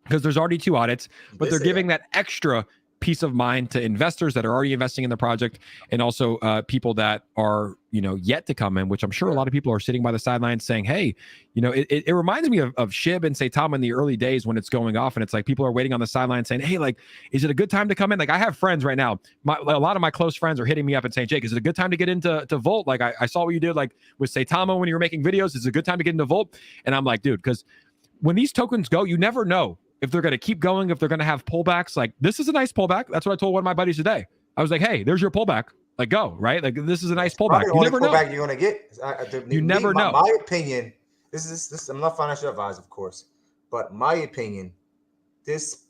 because there's already 2 audits, but they're giving that extra peace of mind to investors that are already investing in the project, and also people that are, you know, yet to come in, which I'm sure a lot of people are sitting by the sidelines saying, hey, you know, it reminds me of 𝗪𝗧𝗪𝗧 and 𝗖𝗪𝗡 in the early days when it's going off, and it's like people are waiting on the sidelines saying, hey, like, is it a good time to come in? Like, I have friends right now, a lot of my close friends are hitting me up and saying, Jake, is it a good time to get into Volt? Like, I saw what you did, like, with 𝗖𝗪𝗡 when you were making videos. Is it a good time to get into Volt? And I'm like, dude, because when these tokens go, you never know if they're going to keep going, if they're going to have pullbacks. Like, this is a nice pullback. That's what I told one of my buddies today. I was like, hey, there's your pullback. Like, go, right? Like, this is a nice pullback. You never know. Pullback you're going to get. You never know. My opinion, this I'm not a financial advisor, of course, but my opinion, this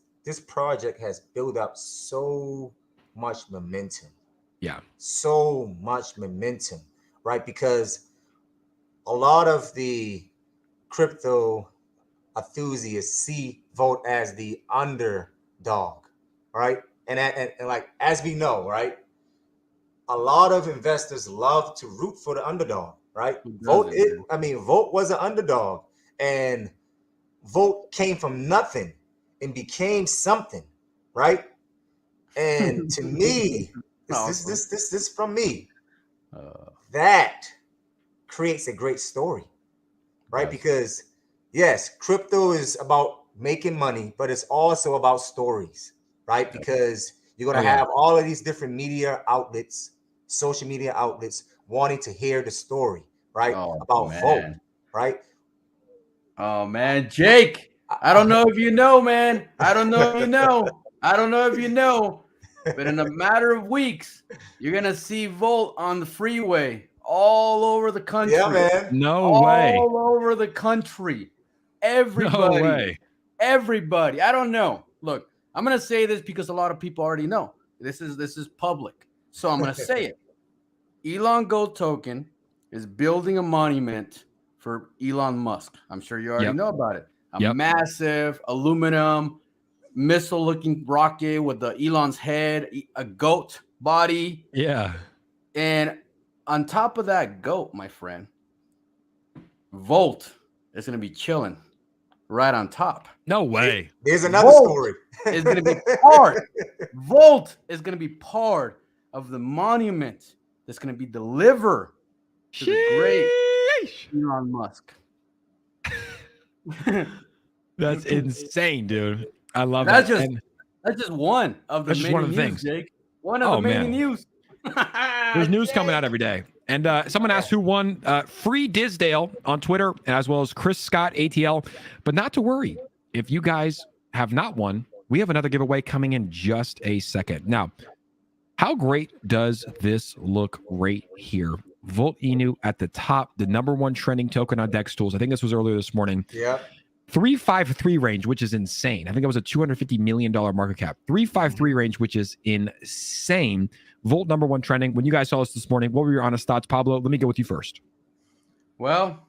project has built up so much momentum. Yeah. So much momentum, right? Because a lot of the crypto enthusiasts see Volt as the underdog, right? And like, as we know, right, a lot of investors love to root for the underdog, right? Volt was an underdog, and Volt came from nothing and became something, right? And to me, this from me, that creates a great story, right? Because yes, crypto is about making money, but it's also about stories, right? Because you're going to have all of these different media outlets, social media outlets, wanting to hear the story, right? About Volt, right? Oh, man. Jake, I don't know if you know, man. I don't know if you know. I don't know if you know. But in a matter of weeks, you're going to see Volt on the freeway all over the country. Yeah, man. No way. All over the country. Everybody. No way. Everybody. I don't know. Look, I'm going to say this because a lot of people already know. This is public. So I'm going to say it. Elon Gold Token is building a monument for Elon Musk. I'm sure you already know about it. A massive aluminum missile-looking rocket with the Elon's head, a goat body. Yeah. And on top of that goat, my friend, Volt is going to be chilling right on top. No way. There's another Volt story. is going to be part. Volt is going to be part of the monument that's going to be delivered to the great Elon Musk. That's insane, dude. I love That's that. That's just one of the That's just many one of the news, things. Jake. One of the many news. There's news coming out every day. And someone asked who won. Free Disdale on Twitter, as well as Chris Scott ATL. But not to worry. If you guys have not won, we have another giveaway coming in just a second. Now, how great does this look right here? 𝗪𝗧𝗛𝗓 at the top, the #1 trending token on DEX Tools. I think this was earlier this morning. Yeah. 353 range, which is insane. I think it was a $250 million market cap. 353 range, which is insane. Volt #1 trending. When you guys saw us this morning, what were your honest thoughts, Pablo? Let me go with you first. Well,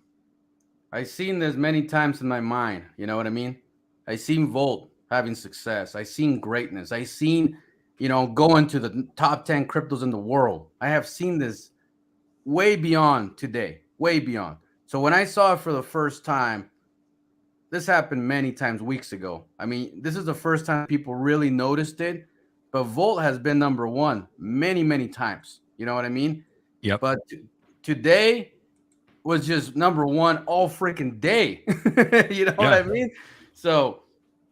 I've seen this many times in my mind. You know what I mean? I seen Volt having success. I seen greatness. I seen, going to the top 10 cryptos in the world. I have seen this way beyond today, way beyond. So when I saw it for the first time, this happened many times weeks ago. I mean, this is the first time people really noticed it, but Volt has been #1 many, many times. You know what I mean? Yep. But today was just #1 all freaking day. You know what I mean? So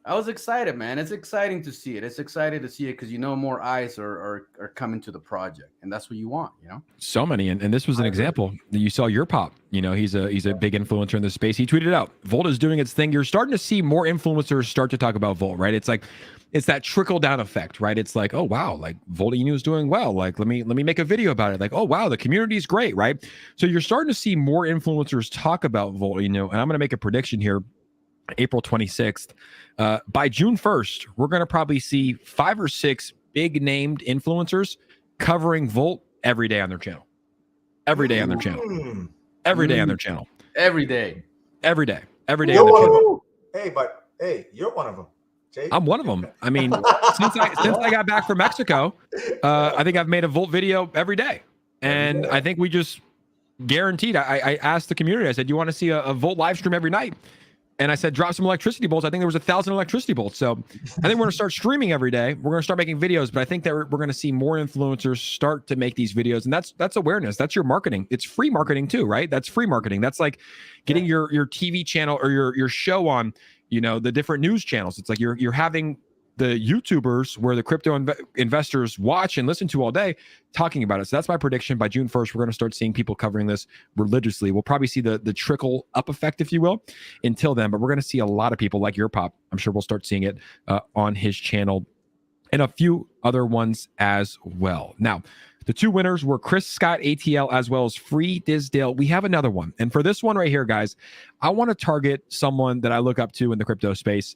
I was excited, man. It's exciting to see it. It's exciting to see it because more eyes are coming to the project, and that's what you want, So many, and this was an example. You saw 𝗪𝗧𝗪𝗡. He's a big influencer in the space. He tweeted out, Volt is doing its thing. You're starting to see more influencers start to talk about Volt, right? It's like it's that trickle down effect, right? It's like, oh wow, like 𝗪𝗧𝗪𝗓 is doing well. Like let me make a video about it. Like, oh wow, the community is great, right? So you're starting to see more influencers talk about 𝗪𝗧𝗪𝗓, and I'm going to make a prediction here. April 26th. By June 1st, we're going to probably see 5 or 6 big named influencers covering Volt every day on their channel. Every day on their channel. Every day on their channel. Every day. Every day. Every day You're on their one of channel. them. Hey, you're one of them. Jake. I'm one of them. I mean, since I got back from Mexico, I think I've made a Volt video every day. And I think we just guaranteed. I asked the community, I said, you want to see a Volt live stream every night? And I said, drop some electricity bolts. I think there was 1,000 electricity bolts. So I think we're going to start streaming every day. We're going to start making videos, but I think that we're going to see more influencers start to make these videos. And that's awareness. That's your marketing. It's free marketing too, right? That's free marketing. That's like getting your TV channel or your show on, the different news channels. It's like you're having the YouTubers where the crypto investors watch and listen to all day talking about it. So that's my prediction. By June 1st, we're going to start seeing people covering this religiously. We'll probably see the trickle up effect, if you will, until then. But we're going to see a lot of people like 𝗪𝗧𝗪𝗡. I'm sure we'll start seeing it on his channel and a few other ones as well. Now, the 2 winners were Chris Scott ATL as well as Free Disdale. We have another one. And for this one right here, guys, I want to target someone that I look up to in the crypto space.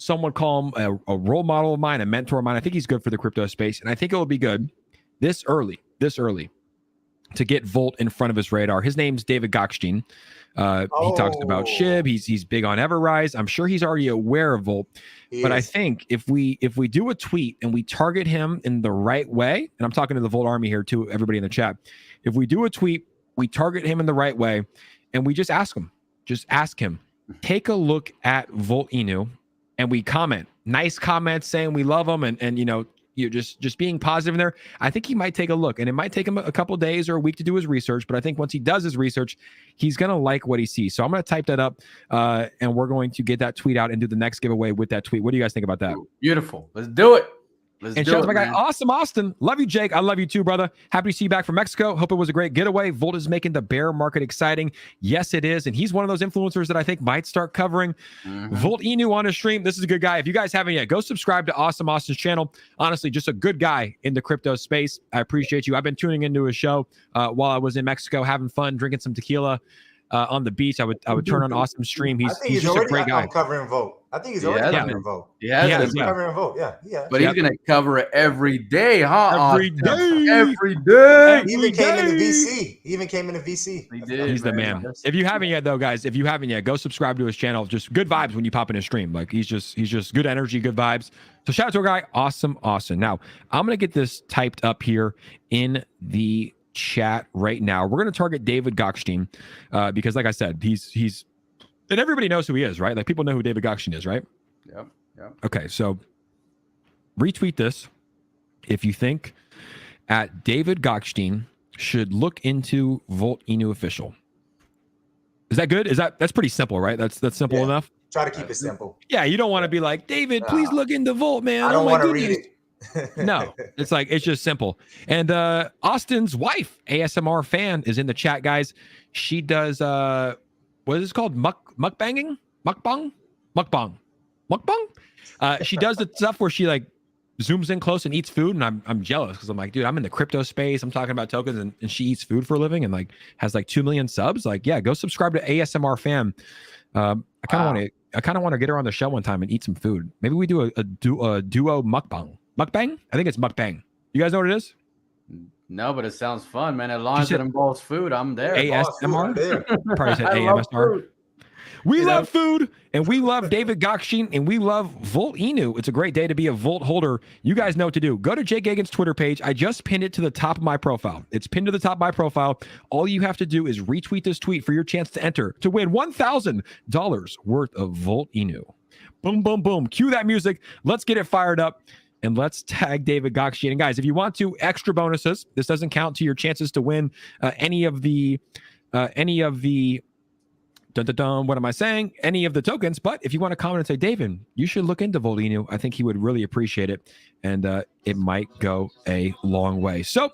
Someone call him a role model of mine, a mentor of mine. I think he's good for the crypto space. And I think it will be good this early to get Volt in front of his radar. His name's David Gokhshtein. He talks about SHIB. He's big on Everrise. I'm sure he's already aware of Volt. But I think if we do a tweet and we target him in the right way, and I'm talking to the Volt army here too, everybody in the chat. If we do a tweet, we target him in the right way, and we just ask him, take a look at 𝗪𝗧𝗪𝗓. And we comment nice comments saying we love him and you're just being positive in there. I think he might take a look, and it might take him a couple of days or a week to do his research. But I think once he does his research, he's going to like what he sees. So I'm going to type that up and we're going to get that tweet out and do the next giveaway with that tweet. What do you guys think about that? Beautiful. Let's do it. And shout out to my guy, Awesome Austin. Love you, Jake. I love you too, brother. Happy to see you back from Mexico. Hope it was a great getaway. Volt is making the bear market exciting. Yes, it is. And he's one of those influencers that I think might start covering 𝗪𝗧𝗪𝗓 on his stream. This is a good guy. If you guys haven't yet, go subscribe to Awesome Austin's channel. Honestly, just a good guy in the crypto space. I appreciate you. I've been tuning into his show while I was in Mexico, having fun, drinking some tequila on the beach. I would turn on Awesome stream. He's just a great guy. Covering Volt. I think he's already Yeah. covering a vote. Yeah, Yeah, He's covering a vote. Yeah. but he's gonna cover it every day, huh? Every day. Every day. He even came into VC. He even came into VC. He did. He's the man. If you haven't yet, though, guys, if you haven't yet, go subscribe to his channel. Just good vibes when you pop in his stream. Like he's just good energy, good vibes. So shout out to our guy. Awesome. Now I'm gonna get this typed up here in the chat right now. We're gonna target David Gokhshtein because, like I said, he's and everybody knows who he is, right? Like people know who David Gokhshtein is, right? Yep. Okay, so retweet this if you think at David Gokhshtein should look into 𝗪𝗓𝗓 official. Is that good? That's pretty simple, right? That's simple enough. Try to keep it simple. Yeah, you don't want to be like, David, please look into Volt, man. I don't want to read it. No, it's just simple. And Austin's wife, ASMR fan, is in the chat, guys. She does what is this called? Mukbang. She does the stuff where she like zooms in close and eats food, and I'm jealous because I'm like, dude, I'm in the crypto space. I'm talking about tokens, and she eats food for a living and like has like 2 million subs. Like, yeah, go subscribe to ASMR fan. I kind of want to get her on the show one time and eat some food. Maybe we do a duo mukbang. Mukbang? I think it's mukbang. You guys know what it is? No, but it sounds fun, man. As long as it involves food, I'm there. ASMR? Probably said AMSR. We love food, and we love David Gokhshtein, and we love 𝗪𝗓𝗓𝗓. It's a great day to be a Volt holder. You guys know what to do. Go to Jake Gagan's Twitter page. I just pinned it to the top of my profile. It's pinned to the top of my profile. All you have to do is retweet this tweet for your chance to enter to win $1,000 worth of 𝗪𝗓𝗓𝗓. Boom, boom, boom. Cue that music. Let's get it fired up. And let's tag David Gokhshtein. And guys, if you want to, extra bonuses. This doesn't count to your chances to win any of the what am I saying? Any of the tokens. But if you want to comment and say, David, you should look into 𝗪𝗓𝗓𝗓, I think he would really appreciate it. And it might go a long way. So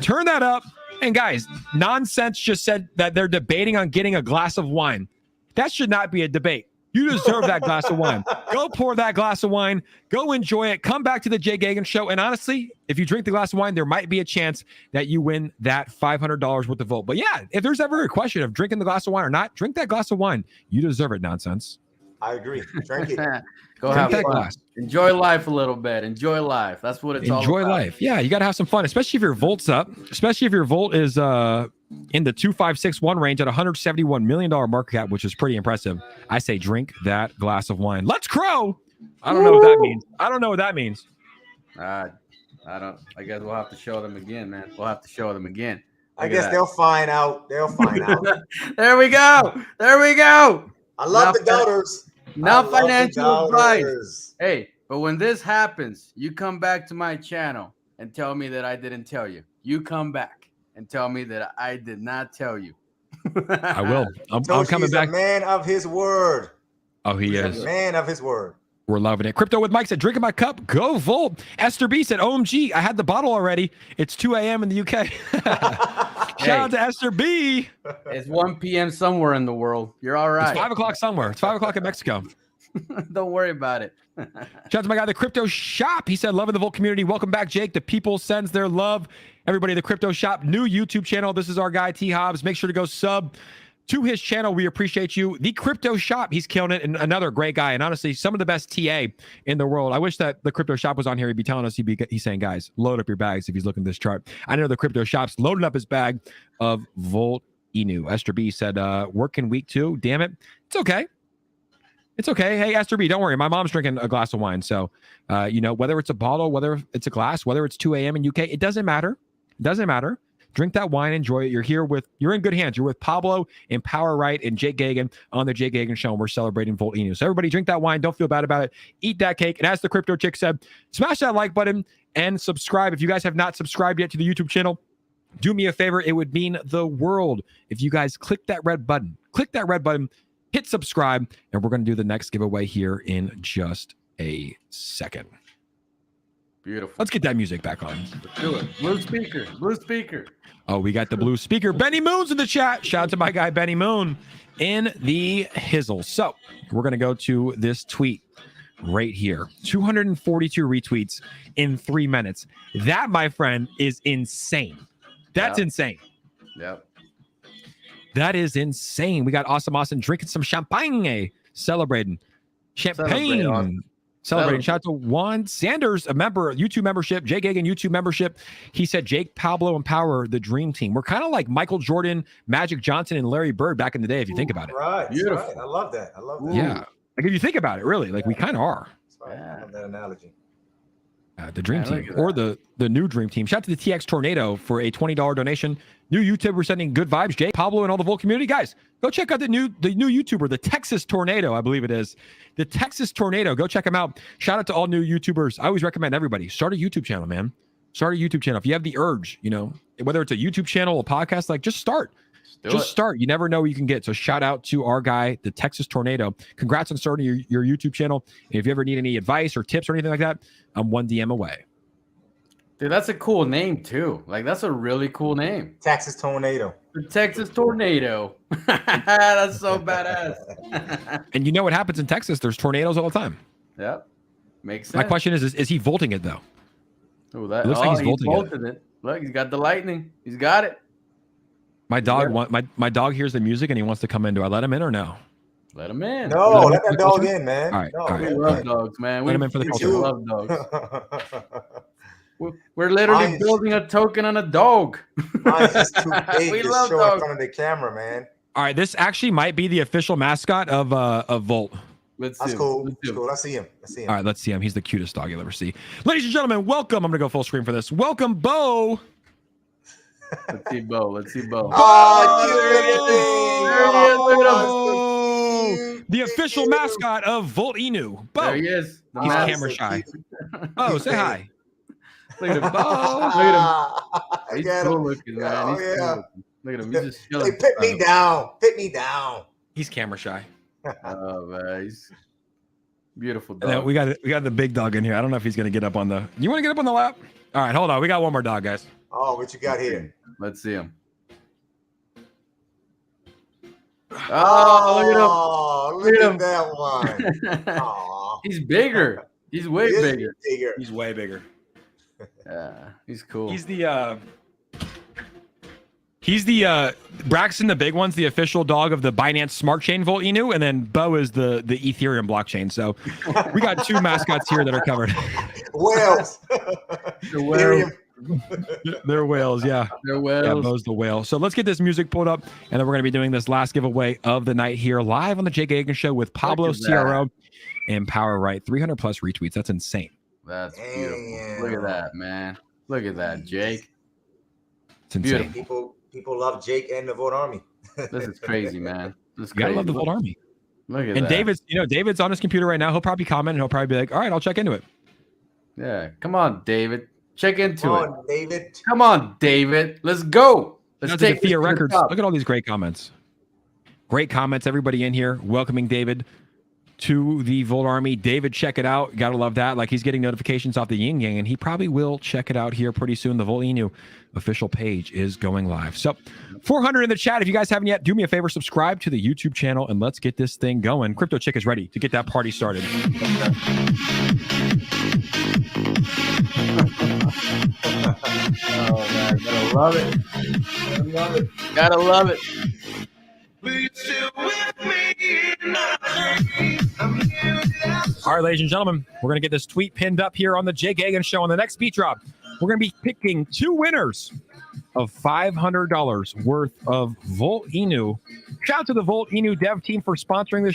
turn that up. And guys, Nonsense just said that they're debating on getting a glass of wine. That should not be a debate. You deserve that glass of wine. Go pour that glass of wine. Go enjoy it. Come back to the Jay Gagan Show. And honestly, if you drink the glass of wine, there might be a chance that you win that $500 worth of Volt. But yeah, if there's ever a question of drinking the glass of wine or not, drink that glass of wine. You deserve it, Nonsense. I agree. Drink it. Go have that glass. Enjoy life a little bit. Enjoy life. That's what it's all about. Enjoy life. Yeah, you got to have some fun, especially if your Volt's up, especially if your Volt is in the 2561 range at $171 million market cap, which is pretty impressive. I say drink that glass of wine. Let's crow. I don't know what that means. I don't know what that means. I don't. I guess we'll have to show them again, man. We'll have to show them again. I guess they'll find out. They'll find out. There we go. There we go. I love the doubters. Not financial advice. Hey, but when this happens, you come back to my channel and tell me that I didn't tell you. You come back and tell me that I did not tell you. I will. I'm coming back. A man of his word. Oh, he is. A man of his word. We're loving it. Crypto with Mike said, drinking my cup, go Volt. Esther B said, OMG, I had the bottle already. It's 2 a.m. in the UK. Shout out to Esther B. It's 1 p.m. somewhere in the world. You're all right. It's 5 o'clock somewhere. It's 5 o'clock in Mexico. Don't worry about it. Shout out to my guy, the Crypto Shop. He said, loving the Volt community. Welcome back, Jake. The people sends their love. Everybody, the Crypto Shop, new YouTube channel. This is our guy, T Hobbs. Make sure to go sub to his channel. We appreciate you. The Crypto Shop, he's killing it. And another great guy. And honestly, some of the best TA in the world. I wish that the Crypto Shop was on here. He'd be telling us, he's saying, guys, load up your bags if he's looking at this chart. I know the Crypto Shop's loading up his bag of 𝗪𝗓𝗓𝗓. Esther B said, working week 2. Damn it. It's okay. It's okay. Hey, Esther B, don't worry. My mom's drinking a glass of wine. So, whether it's a bottle, whether it's a glass, whether it's 2 a.m. in UK, it doesn't matter. It doesn't matter. Drink that wine, enjoy it. You're in good hands. You're with Pablo and Power Right and Jake Gagan on the Jake Gagan Show, and we're celebrating 𝗪𝗓𝗓𝗓𝗓. So everybody drink that wine. Don't feel bad about it. Eat that cake. And as the Crypto Chick said, smash that like button and subscribe. If you guys have not subscribed yet to the YouTube channel, do me a favor. It would mean the world if you guys click that red button. Click that red button. Hit subscribe, and we're going to do the next giveaway here in just a second. Beautiful. Let's get that music back on. Let's do it. Blue speaker. Blue speaker. Oh, we got the blue speaker. Benny Moon's in the chat. Shout out to my guy, Benny Moon, in the hizzle. So we're going to go to this tweet right here. 242 retweets in 3 minutes. That, my friend, is insane. That's insane. Yep. That is insane. We got Awesome Austin drinking some champagne, celebrating. Champagne. Celebrating. Shout out to Juan Sanders, a member, YouTube membership, Jake Gagan YouTube membership. He said Jake, Pablo, and Power, the dream team. We're kind of like Michael Jordan, Magic Johnson, and Larry Bird back in the day, if you think about it. Right. Beautiful. Right. I love that. Yeah. Like if you think about it, really, like we kind of are. Right. I love that analogy. The dream team or the new dream team. Shout out to the TX Tornado for a $20 donation. New YouTuber sending good vibes. Jake, Pablo, and all the Volt community. Guys, go check out the new YouTuber, the Texas Tornado, I believe it is. The Texas Tornado. Go check him out. Shout out to all new YouTubers. I always recommend everybody start a YouTube channel, man. Start a YouTube channel. If you have the urge, you know, whether it's a YouTube channel, a podcast, like just start. Just start. You never know what you can get. So shout out to our guy, the Texas Tornado. Congrats on starting your YouTube channel. And if you ever need any advice or tips or anything like that, I'm one DM away. Dude, that's a cool name too. Like that's a really cool name. Texas Tornado. The Texas Tornado. That's so badass. And you know what happens in Texas? There's tornadoes all the time. Yep. Makes sense. My question is he volting it though? Oh, that It looks like he's volting it. Look, he's got the lightning. He's got it. My dog my dog hears the music and he wants to come in. Do I let him in or no? Let him in. No, let that dog in, man. All right, No, all right. We love dogs, man. Let him in for the We culture. love dogs. We're literally building a token on a dog. Mine's just too big We to love show dogs. in front of the camera, man. All right, this actually might be the official mascot of Volt. Let's That's see. cool. Let's That's see. cool. I see him. All right, let's see him. He's the cutest dog you'll ever see. Ladies and gentlemen, welcome. I'm gonna go full screen for this. Welcome, Bo. Let's see Bo. Let's see Bo. Oh, The official mascot of Volt Inu. Bo. There he is. The He's mask. camera shy. Oh, say hi. Look at him. Look at him. He's cool looking, man. He's cool looking. Look at him. He's just chilling. Hey, put me down. Put me down. He's camera shy. Oh man, he's beautiful And then dog. we got the big dog in here. I don't know if he's gonna get up on the. You want to get up on the lap? All right, hold on. We got one more dog, guys. Oh, what you got here? Let's see him. Oh, Look Look at at that one. look at him. Aw. He's bigger. He's way He is bigger. bigger. He's way bigger. Yeah, he's cool. He's the Braxton, the big one's the official dog of the Binance Smart Chain Volt Inu, and then Bo is the Ethereum blockchain. So we got two mascots here that are covered. Whales. The whale. They're whales, yeah. They're Yeah, whales. Bo's the whale. So let's get this music pulled up, and then we're going to be doing this last giveaway of the night here live on the Jake Gagan Show with Pablo Look at that. CRO and Power Right. 300 plus retweets. That's insane. That's beautiful. Damn. Look at that, man. Look at that, Jake. It's insane. Beautiful. People love Jake and the Vote Army. This is crazy, man. This is You gotta crazy. love the Volt Army. Look at And that. David's on his computer right now. He'll probably comment and he'll probably be like, all right, I'll check into it. Yeah, come on, David. Check into Come it. on, David. Come on, David. Let's go. Let's Shout out to take this Thea to the Records. top. Look at all these great comments. Great comments. Everybody in here welcoming David to the Volt Army. David, check it out. Gotta love that. Like he's getting notifications off the Yin Yang, and he probably will check it out here pretty soon. The Volt Inu official page is going live. So 400 in the chat. If you guys haven't yet, do me a favor, subscribe to the YouTube channel and let's get this thing going. Crypto Chick is ready to get that party started. Oh man, gotta love it. Gotta love it. Gotta love it. All right, ladies and gentlemen, we're going to get this tweet pinned up here on the Jake Gagan Show. On the next beat drop, we're going to be picking two winners of $500 worth of Volt Inu. Shout out to the Volt Inu dev team for sponsoring the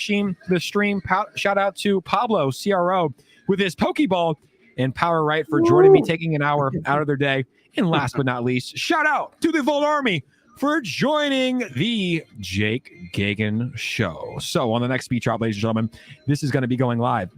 stream. Shout out to Pablo CRO with his Pokeball, and Power Right for joining me, taking an hour out of their day. And last but not least, shout out to the Volt Army for joining the Jake Gagan Show. So on the next speed drop, ladies and gentlemen, this is going to be going live.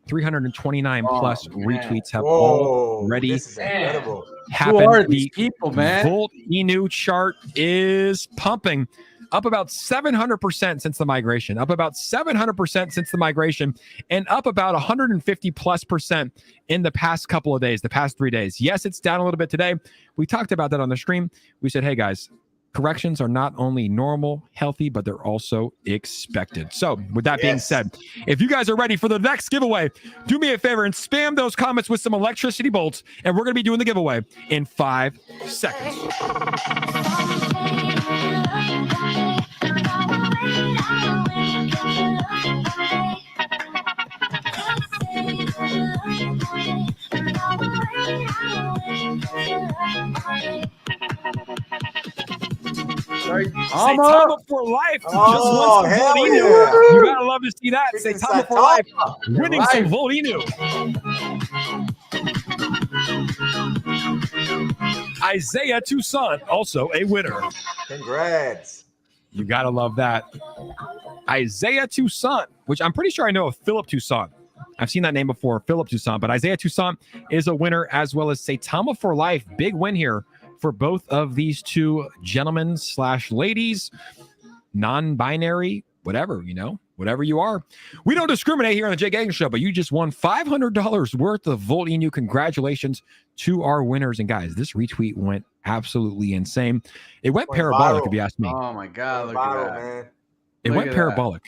329 plus retweets have already This is incredible. happened. Who are these The people, man? Volt Inu chart is pumping. Up about 700% since the migration. Up about 700% since the migration. And up about 150 plus percent in the past couple of days, the past 3 days. Yes, it's down a little bit today. We talked about that on the stream. We said, hey guys, corrections are not only normal, healthy, but they're also expected. So with that being said, if you guys are ready for the next giveaway, do me a favor and spam those comments with some electricity bolts. And we're going to be doing the giveaway in 5 seconds. 𝗖𝗧𝗪 for life. Oh, Just won some hell Volt Inu. yeah. You gotta love to see that. Freaking 𝗖𝗧𝗪 for life, 𝗖𝗧𝗪. winning some Volt Inu. 𝗖𝗧𝗪𝗡𝗡𝗘𝗖𝗧, also a winner. Congrats. You gotta love that. 𝗖𝗧𝗪𝗡𝗡𝗖𝗧, which I'm pretty sure I know of Philip Toussaint. I've seen that name before, Philip Toussaint, but 𝗖𝗧𝗪𝗡𝗖𝗧 is a winner, as well as 𝗖𝗪𝗡 for life. Big win here for both of these two gentlemen / ladies, non-binary, whatever, whatever you are. We don't discriminate here on the Jay Gang Show, but you just won $500 worth of Volt Inu. Congratulations to our winners. And guys, this retweet went absolutely insane. It went parabolic, if you ask me. Oh my God, look at that. Man. It went parabolic.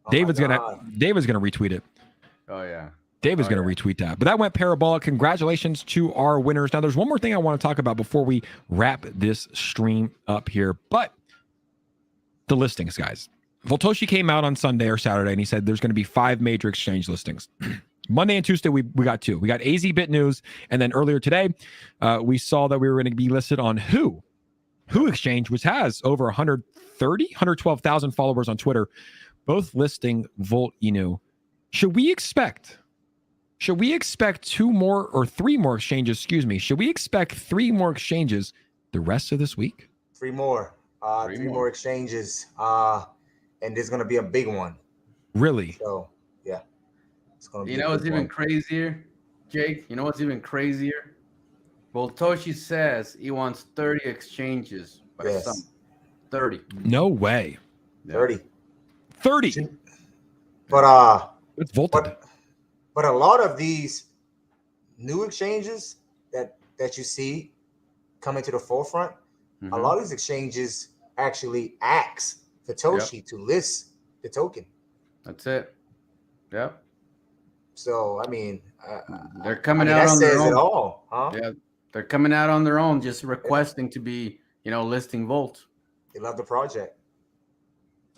Oh David's my gonna God. retweet it. Oh yeah. David's going to retweet that. But that went parabolic. Congratulations to our winners. Now, there's one more thing I want to talk about before we wrap this stream up here. But the listings, guys. Voltoshi came out on Sunday or Saturday, and he said there's going to be 5 major exchange listings. Monday and Tuesday, we got 2. We got AZ Bit News, and then earlier today, we saw that we were going to be listed on Who Exchange, which has over 112,000 followers on Twitter, both listing Volt Inu. Should we expect 2 more or 3 more exchanges? Excuse me. Should we expect 3 more exchanges the rest of this week? 3 more. 3 more exchanges. And there's gonna be a big one. Really? So yeah. It's gonna be what's even crazier, Jake? You know what's even crazier? Voltoshi says he wants 30 exchanges by some 30. No way. 30. 30. But it's vaulted. But a lot of these new exchanges that you see coming to the forefront, a lot of these exchanges actually ask Satoshi to list the token. That's it. Yep. So I mean, they're coming out on their own. That says it all, huh? Yeah, they're coming out on their own, just requesting to be, listing Volt. They love the project.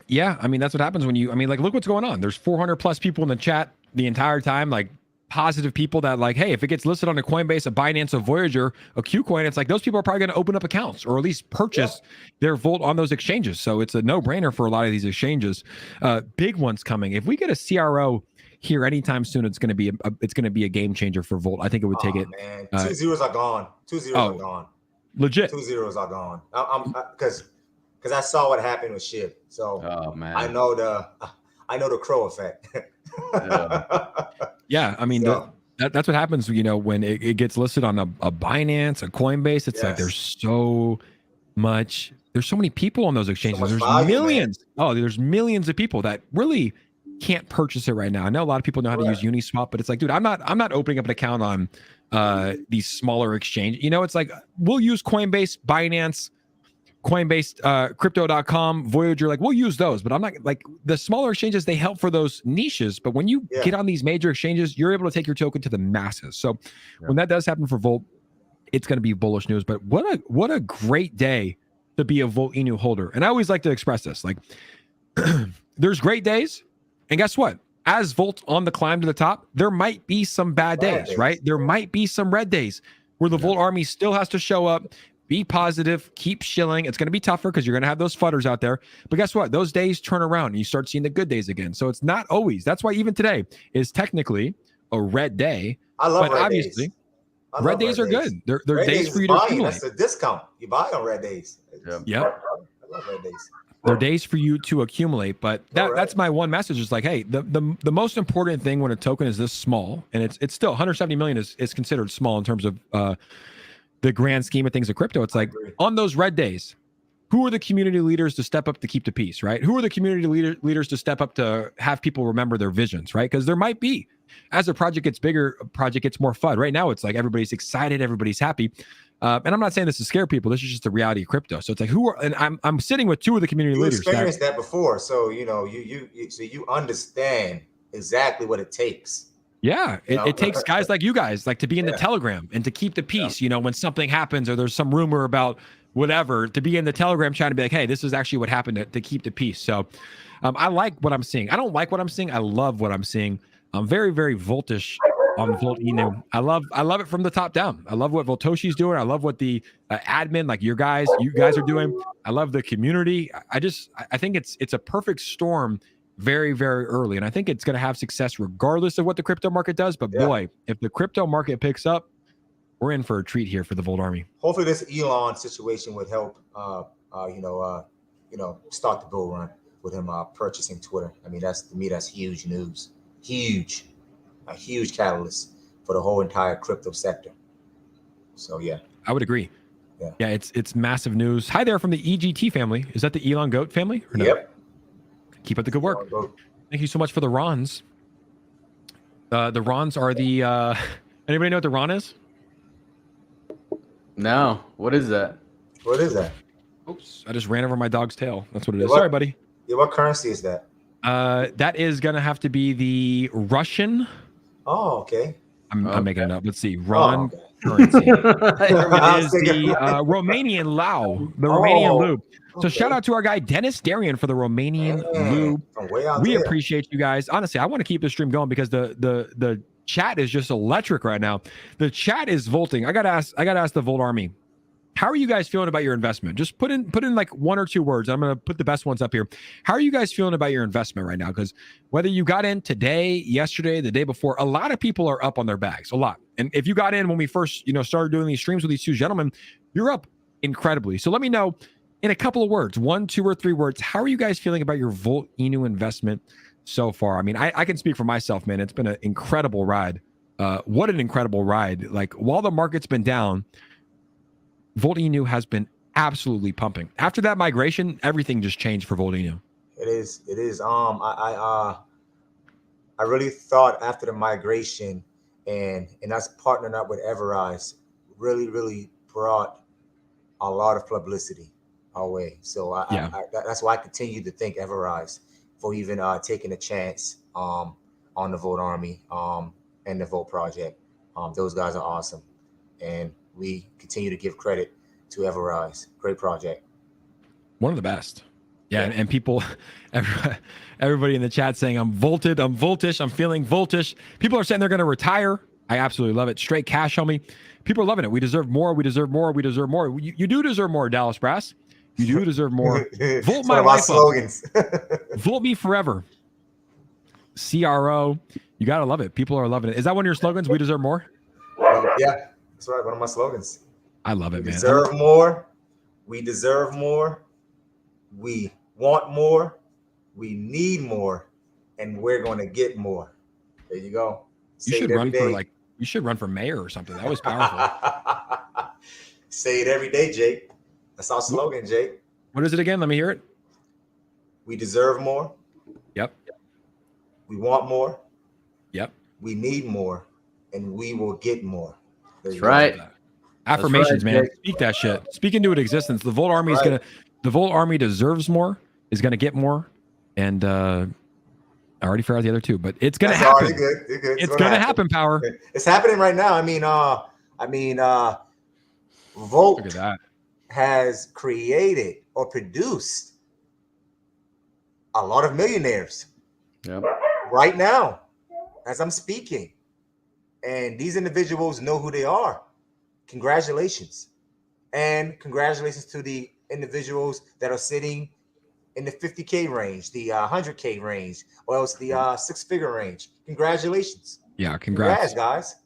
Yeah, I mean, that's what happens when look what's going on. There's 400 plus people in the chat the entire time, like positive people that hey, if it gets listed on a Coinbase, a Binance, a Voyager, a KuCoin, it's like those people are probably going to open up accounts or at least purchase their Volt on those exchanges. So it's a no-brainer for a lot of these exchanges. Big ones coming. If we get a CRO here anytime soon, it's going to be a game changer for Volt. I think it would take it. Man. 2 zeros are gone. 2 zeros are gone. Legit. 2 zeros are gone. Because I saw what happened with SHIB. So I know the crow effect. Yeah, I mean, that's what happens, when it gets listed on a Binance, a Coinbase. It's like there's so many people on those exchanges. There's millions. Man. Oh, there's millions of people that really can't purchase it right now. I know a lot of people know how to use Uniswap, but it's like, dude, I'm not opening up an account on these smaller exchanges. It's like we'll use Coinbase, Binance, Coinbase, crypto.com, Voyager, we'll use those, but I'm not the smaller exchanges, they help for those niches. But when you get on these major exchanges, you're able to take your token to the masses. So when that does happen for Volt, it's going to be bullish news. But what a great day to be a Volt Inu holder. And I always like to express this, there's great days. And guess what? As Volt on the climb to the top, there might be some bad days, right? There might be some red days where the Volt army still has to show up. Be positive, keep shilling. It's going to be tougher because you're going to have those fudders out there. But guess what? Those days turn around and you start seeing the good days again. So it's not always. That's why even today is technically a red day. I love red obviously, days. Red days are good. They're days for you to accumulate. That's a discount. You buy on red days. Yep. I love red days. They're days for you to accumulate. But that's my one message is hey, the most important thing when a token is this small, and it's still 170 million is considered small in terms of the grand scheme of things of crypto. It's on those red days, who are the community leaders to step up to keep the peace, right? Who are the community leaders to step up to have people remember their visions, right? Because there might be, as a project gets bigger, a project gets more fun. Right now, it's everybody's excited, everybody's happy. And I'm not saying this to scare people. This is just the reality of crypto. So it's and I'm sitting with 2 of the community leaders. You experienced that before. So, you understand exactly what it takes. Yeah, it takes guys like you guys to be in the Telegram and to keep the peace. When something happens or there's some rumor about whatever, to be in the Telegram chat and be hey, this is actually what happened to keep the peace. So I like what I'm seeing. I don't like what I'm seeing. I love what I'm seeing. I'm very, very voltish on Volt Inu. I love it from the top down. I love what Voltoshi's doing. I love what the admin, like you guys are doing. I love the community. I think it's a perfect storm very, very early. And I think it's going to have success regardless of what the crypto market does. But boy, if the crypto market picks up, we're in for a treat here for the Volt Army. Hopefully this Elon situation would help, start the bull run with him purchasing Twitter. I mean, to me, that's huge news. A huge catalyst for the whole entire crypto sector. So yeah, I would agree. Yeah, it's massive news. Hi there from the EGT family. Is that the Elon Goat family? Or no? Yep. Keep up the good work. Thank you so much for the Rons. The Rons are the anybody know what the Ron is? No. What is that? What is that? Oops, I just ran over my dog's tail. That's what it is. Sorry, buddy. Yeah, what currency is that? That is gonna have to be the Russian. Oh, okay. I'm making it up. Let's see. Ron currency. It is the Romanian Lao, the Romanian lube. So shout out to our guy Dennis Darian for the Romanian lube. We appreciate you guys. Honestly, I want to keep this stream going because the chat is just electric right now. The chat is volting. I gotta ask the Volt Army. How are you guys feeling about your investment? Just put in like 1 or 2 words. I'm going to put the best ones up here. How are you guys feeling about your investment right now? Because whether you got in today, yesterday, the day before, a lot of people are up on their bags, a lot. And if you got in when we first, started doing these streams with these two gentlemen, you're up incredibly. So let me know in a couple of words, 1, 2, or 3 words, how are you guys feeling about your Volt Inu investment so far? I mean, I can speak for myself, man. It's been an incredible ride. What an incredible ride. Like while the market's been down, Volt Inu has been absolutely pumping. After that migration, everything just changed for Volt Inu. It is. I really thought after the migration and us partnering up with 𝗪𝗧𝗛 really brought a lot of publicity our way. So that's why I continue to thank 𝗪𝗧𝗛 for even taking a chance on the Volt Army and the Volt Project. Those guys are awesome, and we continue to give credit to 𝗪𝗧𝗛. Great project. One of the best. Yeah. And people, everybody in the chat saying, I'm volted, I'm voltish, I'm feeling voltish. People are saying they're going to retire. I absolutely love it. Straight cash on me. People are loving it. We deserve more. We deserve more. We deserve more. You do deserve more, Dallas Brass. You do deserve more. Volt my life slogans. Volt me forever. CRO. You got to love it. People are loving it. Is that one of your slogans? We deserve more? Yeah. That's right. One of my slogans. I love it, man. We deserve more. We deserve more. We want more. We need more. And we're going to get more. There you go. You should run for you should run for mayor or something. That was powerful. Say it every day, Jake. That's our slogan, Jake. What is it again? Let me hear it. We deserve more. Yep. We want more. Yep. We need more. And we will get more. That's right. Affirmations, man. Speak that shit. Speak into it existence. The Volt Army is the Volt Army deserves more, is gonna get more. And I already figured out the other two, but it's gonna happen. You're good. It's gonna happen, Power. It's happening right now. Volt has created or produced a lot of millionaires right now as I'm speaking. And these individuals know who they are. Congratulations. And congratulations to the individuals that are sitting in the 50K range, the 100K range, or else the 6-figure range. Congratulations. Yeah, congrats, guys.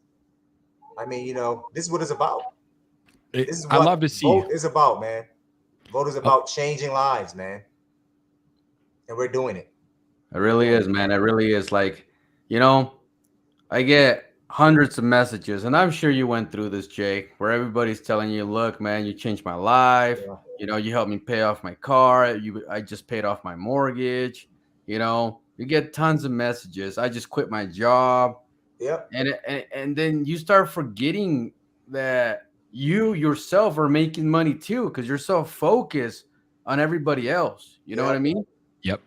I mean, this is what it's about. This is what I love to see. Vote is about, man. Vote is about changing lives, man. And we're doing it. It really is, man. It really is. Like, I get hundreds of messages, and I'm sure you went through this, Jake, where everybody's telling you, look, man, you changed my life. You helped me pay off my car. I just paid off my mortgage. You get tons of messages. I just quit my job. Yep. And then you start forgetting that you yourself are making money too, because you're so focused on everybody else. You know what I mean? Yep.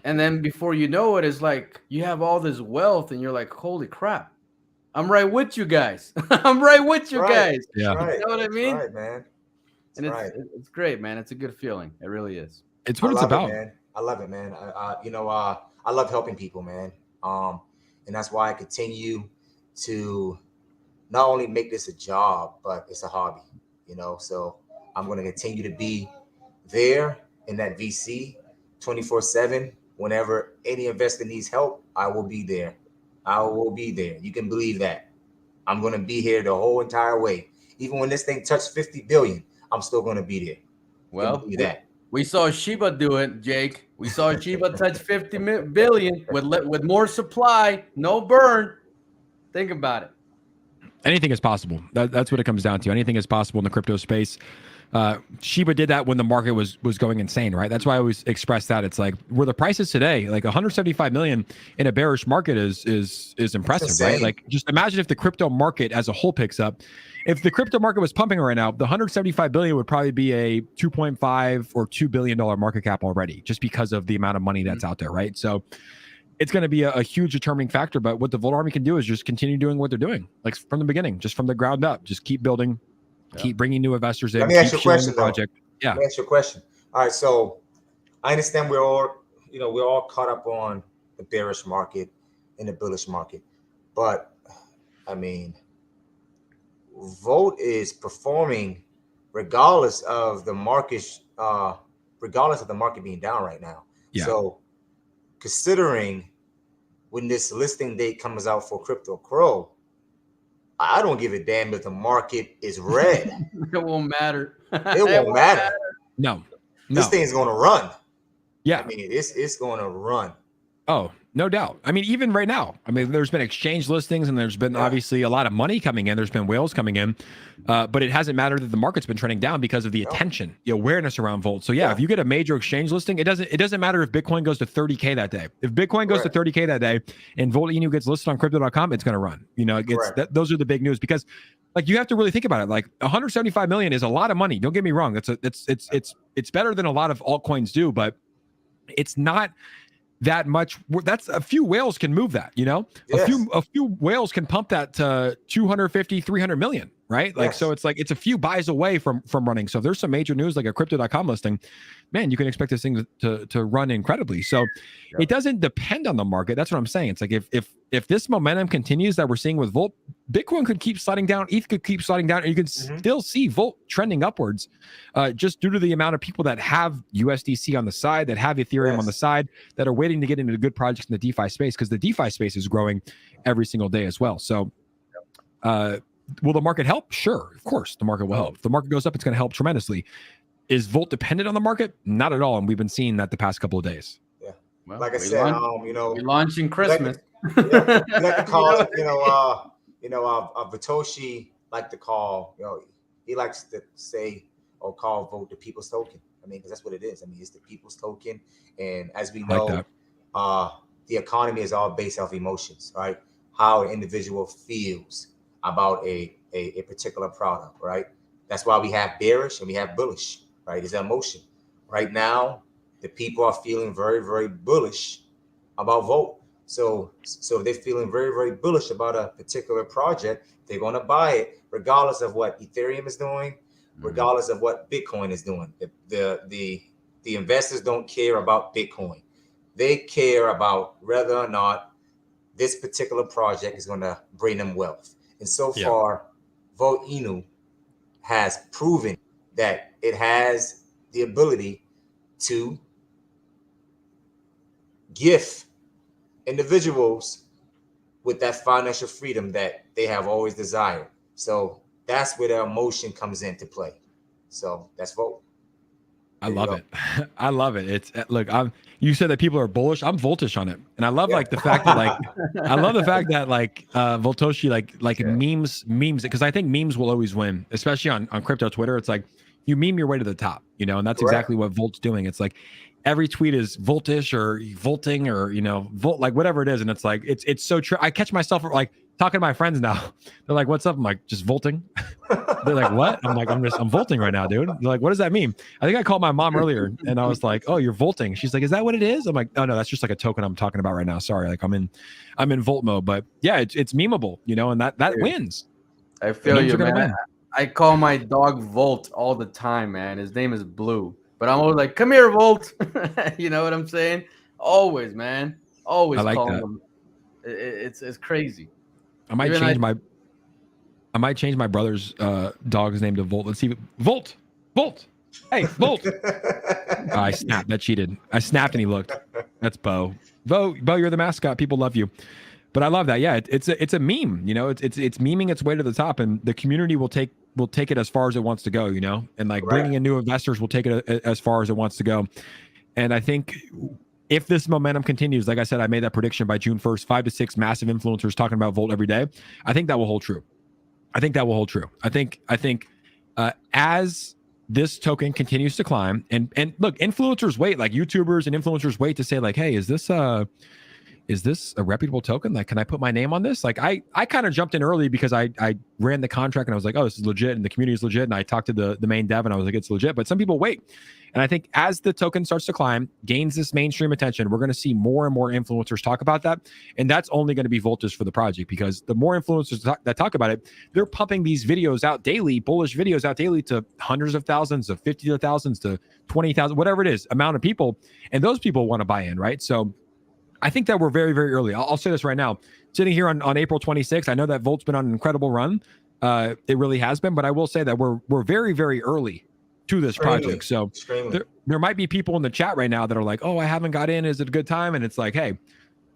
And then before you know it, it's like you have all this wealth and you're like, holy crap, I'm right with you guys. I'm right with you guys. Yeah. Right. You know what I mean? Right, man. It's great, man. It's a good feeling. It really is. It's what it's about. Man. I love it, man. I love helping people, man. And that's why I continue to not only make this a job, but it's a hobby, So I'm going to continue to be there in that VC 24/7. Whenever any investor needs help, I will be there. I will be there. You can believe that. I'm going to be here the whole entire way. Even when this thing touched 50 billion, I'm still going to be there. Well, we saw 𝗖𝗢𝗡𝗡𝗖𝗧 do it, Jake. We saw 𝗖𝗢𝗡𝗡𝗖𝗧 touch 50 billion with more supply, no burn. Think about it. Anything is possible. That's what it comes down to. Anything is possible in the crypto space. 𝗖𝗢𝗡 did that when the market was going insane, right? That's why I always express that. It's like where the price is today, like 175 million in a bearish market is impressive, right? Like just imagine if the crypto market as a whole picks up. If the crypto market was pumping right now, the 175 billion would probably be a 2.5 or $2 billion market cap already, just because of the amount of money that's out there, right? So it's going to be a huge determining factor. But what the Volt Army can do is just continue doing what they're doing, like from the beginning, just from the ground up, just keep building. Keep bringing new investors in. Let me ask you a question, project. Yeah. Let me ask you a question. All right, so I understand we're all caught up on the bearish market and the bullish market, but I mean, Volt is performing regardless of the market, being down right now. Yeah. So, considering when this listing date comes out for Crypto Crow, I don't give a damn if the market is red. It won't matter. It won't matter. No. This thing's going to run. Yeah. I mean, it's going to run. Oh, no doubt. I mean, even right now, I mean, there's been exchange listings and there's been obviously a lot of money coming in. There's been whales coming in, but it hasn't mattered that the market's been trending down because of the attention, the awareness around Volt. So if you get a major exchange listing, it doesn't matter if Bitcoin goes to 30K that day. If Bitcoin goes to 30K that day and Volt Inu gets listed on crypto.com, it's going to run. Those are the big news, because like you have to really think about it. Like 175 million is a lot of money. Don't get me wrong. It's better than a lot of altcoins do, but it's not that much. That's a few whales can move that, a few whales can pump that to 250, 300 million, right? Like, so it's like, it's a few buys away from running. So if there's some major news, like a crypto.com listing, man, you can expect this thing to run incredibly. So it doesn't depend on the market. That's what I'm saying. It's like, if this momentum continues that we're seeing with Volt, Bitcoin could keep sliding down, ETH could keep sliding down, and you can still see Volt trending upwards, just due to the amount of people that have USDC on the side, that have Ethereum on the side, that are waiting to get into good projects in the DeFi space, because the DeFi space is growing every single day as well. So will the market help? Sure, of course, the market will help. If the market goes up, it's going to help tremendously. Is Volt dependent on the market? Not at all, and we've been seeing that the past couple of days. Yeah, well, like I said, we're launching Christmas. You like to call it, 𝗪𝗧𝗛𝗓 like to call, he likes to say or call Volt the people's token. I mean, because that's what it is. I mean, it's the people's token, and as we know, the economy is all based off emotions, right? How an individual feels about a particular product, right? That's why we have bearish and we have bullish, right? It's emotion. Right now, the people are feeling very, very bullish about Volt. So if they're feeling very, very bullish about a particular project, they're going to buy it regardless of what Ethereum is doing, regardless of what Bitcoin is doing. The investors don't care about Bitcoin. They care about whether or not this particular project is going to bring them wealth. And so far, Volt Inu has proven that it has the ability to gift individuals with that financial freedom that they have always desired. So that's where the emotion comes into play. So that's Volt. I love it. I love it. It's look, you said that people are bullish. I'm voltish on it. And I love like the fact that Voltoshi memes it, because I think memes will always win, especially on crypto Twitter. It's like you meme your way to the top, and that's exactly what Volt's doing. It's like every tweet is voltish or volting or volt, like whatever it is, and it's like it's so true. I catch myself like talking to my friends now. They're like, "What's up?" I'm like, "Just volting." They're like, "What?" I'm like, I'm volting right now, dude." They're like, "What does that mean?" I think I called my mom earlier and I was like, "Oh, you're volting." She's like, "Is that what it is?" I'm like, "Oh no, that's just like a token I'm talking about right now. Sorry, like I'm in volt mode." But yeah, it's memeable, and that wins. I feel you, man. I call my dog Volt all the time, man. His name is Blue, but I'm always like, "Come here, Volt." You know what I'm saying? Always, man. Always I like call that. him. It's crazy. I might change my brother's dog's name to Volt. Let's see. Volt. Hey, Volt. I snapped. That cheated. I snapped and he looked. That's Bo. Bo, you're the mascot. People love you. But I love that. Yeah, it's a meme. You know, it's memeing its way to the top, and the community will take it as far as it wants to go. You know, and like bringing in new investors will take it as far as it wants to go. And I think if this momentum continues, like I said, I made that prediction by June 1st, 5 to 6 massive influencers talking about Volt every day. I think that will hold true. I think as this token continues to climb, and look, influencers wait, like YouTubers and influencers wait to say like, hey, is this a reputable token? Like, can I put my name on this? Like, I kind of jumped in early because I ran the contract and I was like, oh, this is legit and the community is legit. And I talked to the main dev and I was like, it's legit. But some people wait. And I think as the token starts to climb, gains this mainstream attention, we're going to see more and more influencers talk about that. And that's only going to be voltage for the project, because the more influencers that talk about it, they're pumping these videos out daily, bullish videos out daily to hundreds of thousands, to 50 thousands, to 20,000, whatever it is, amount of people. And those people want to buy in, right? So I think that we're very, very early. I'll say this right now. Sitting here on April 26th, I know that Volt's been on an incredible run. It really has been, but I will say that we're very, very early to this project. So there might be people in the chat right now that are like, oh, I haven't got in. Is it a good time? And it's like, hey,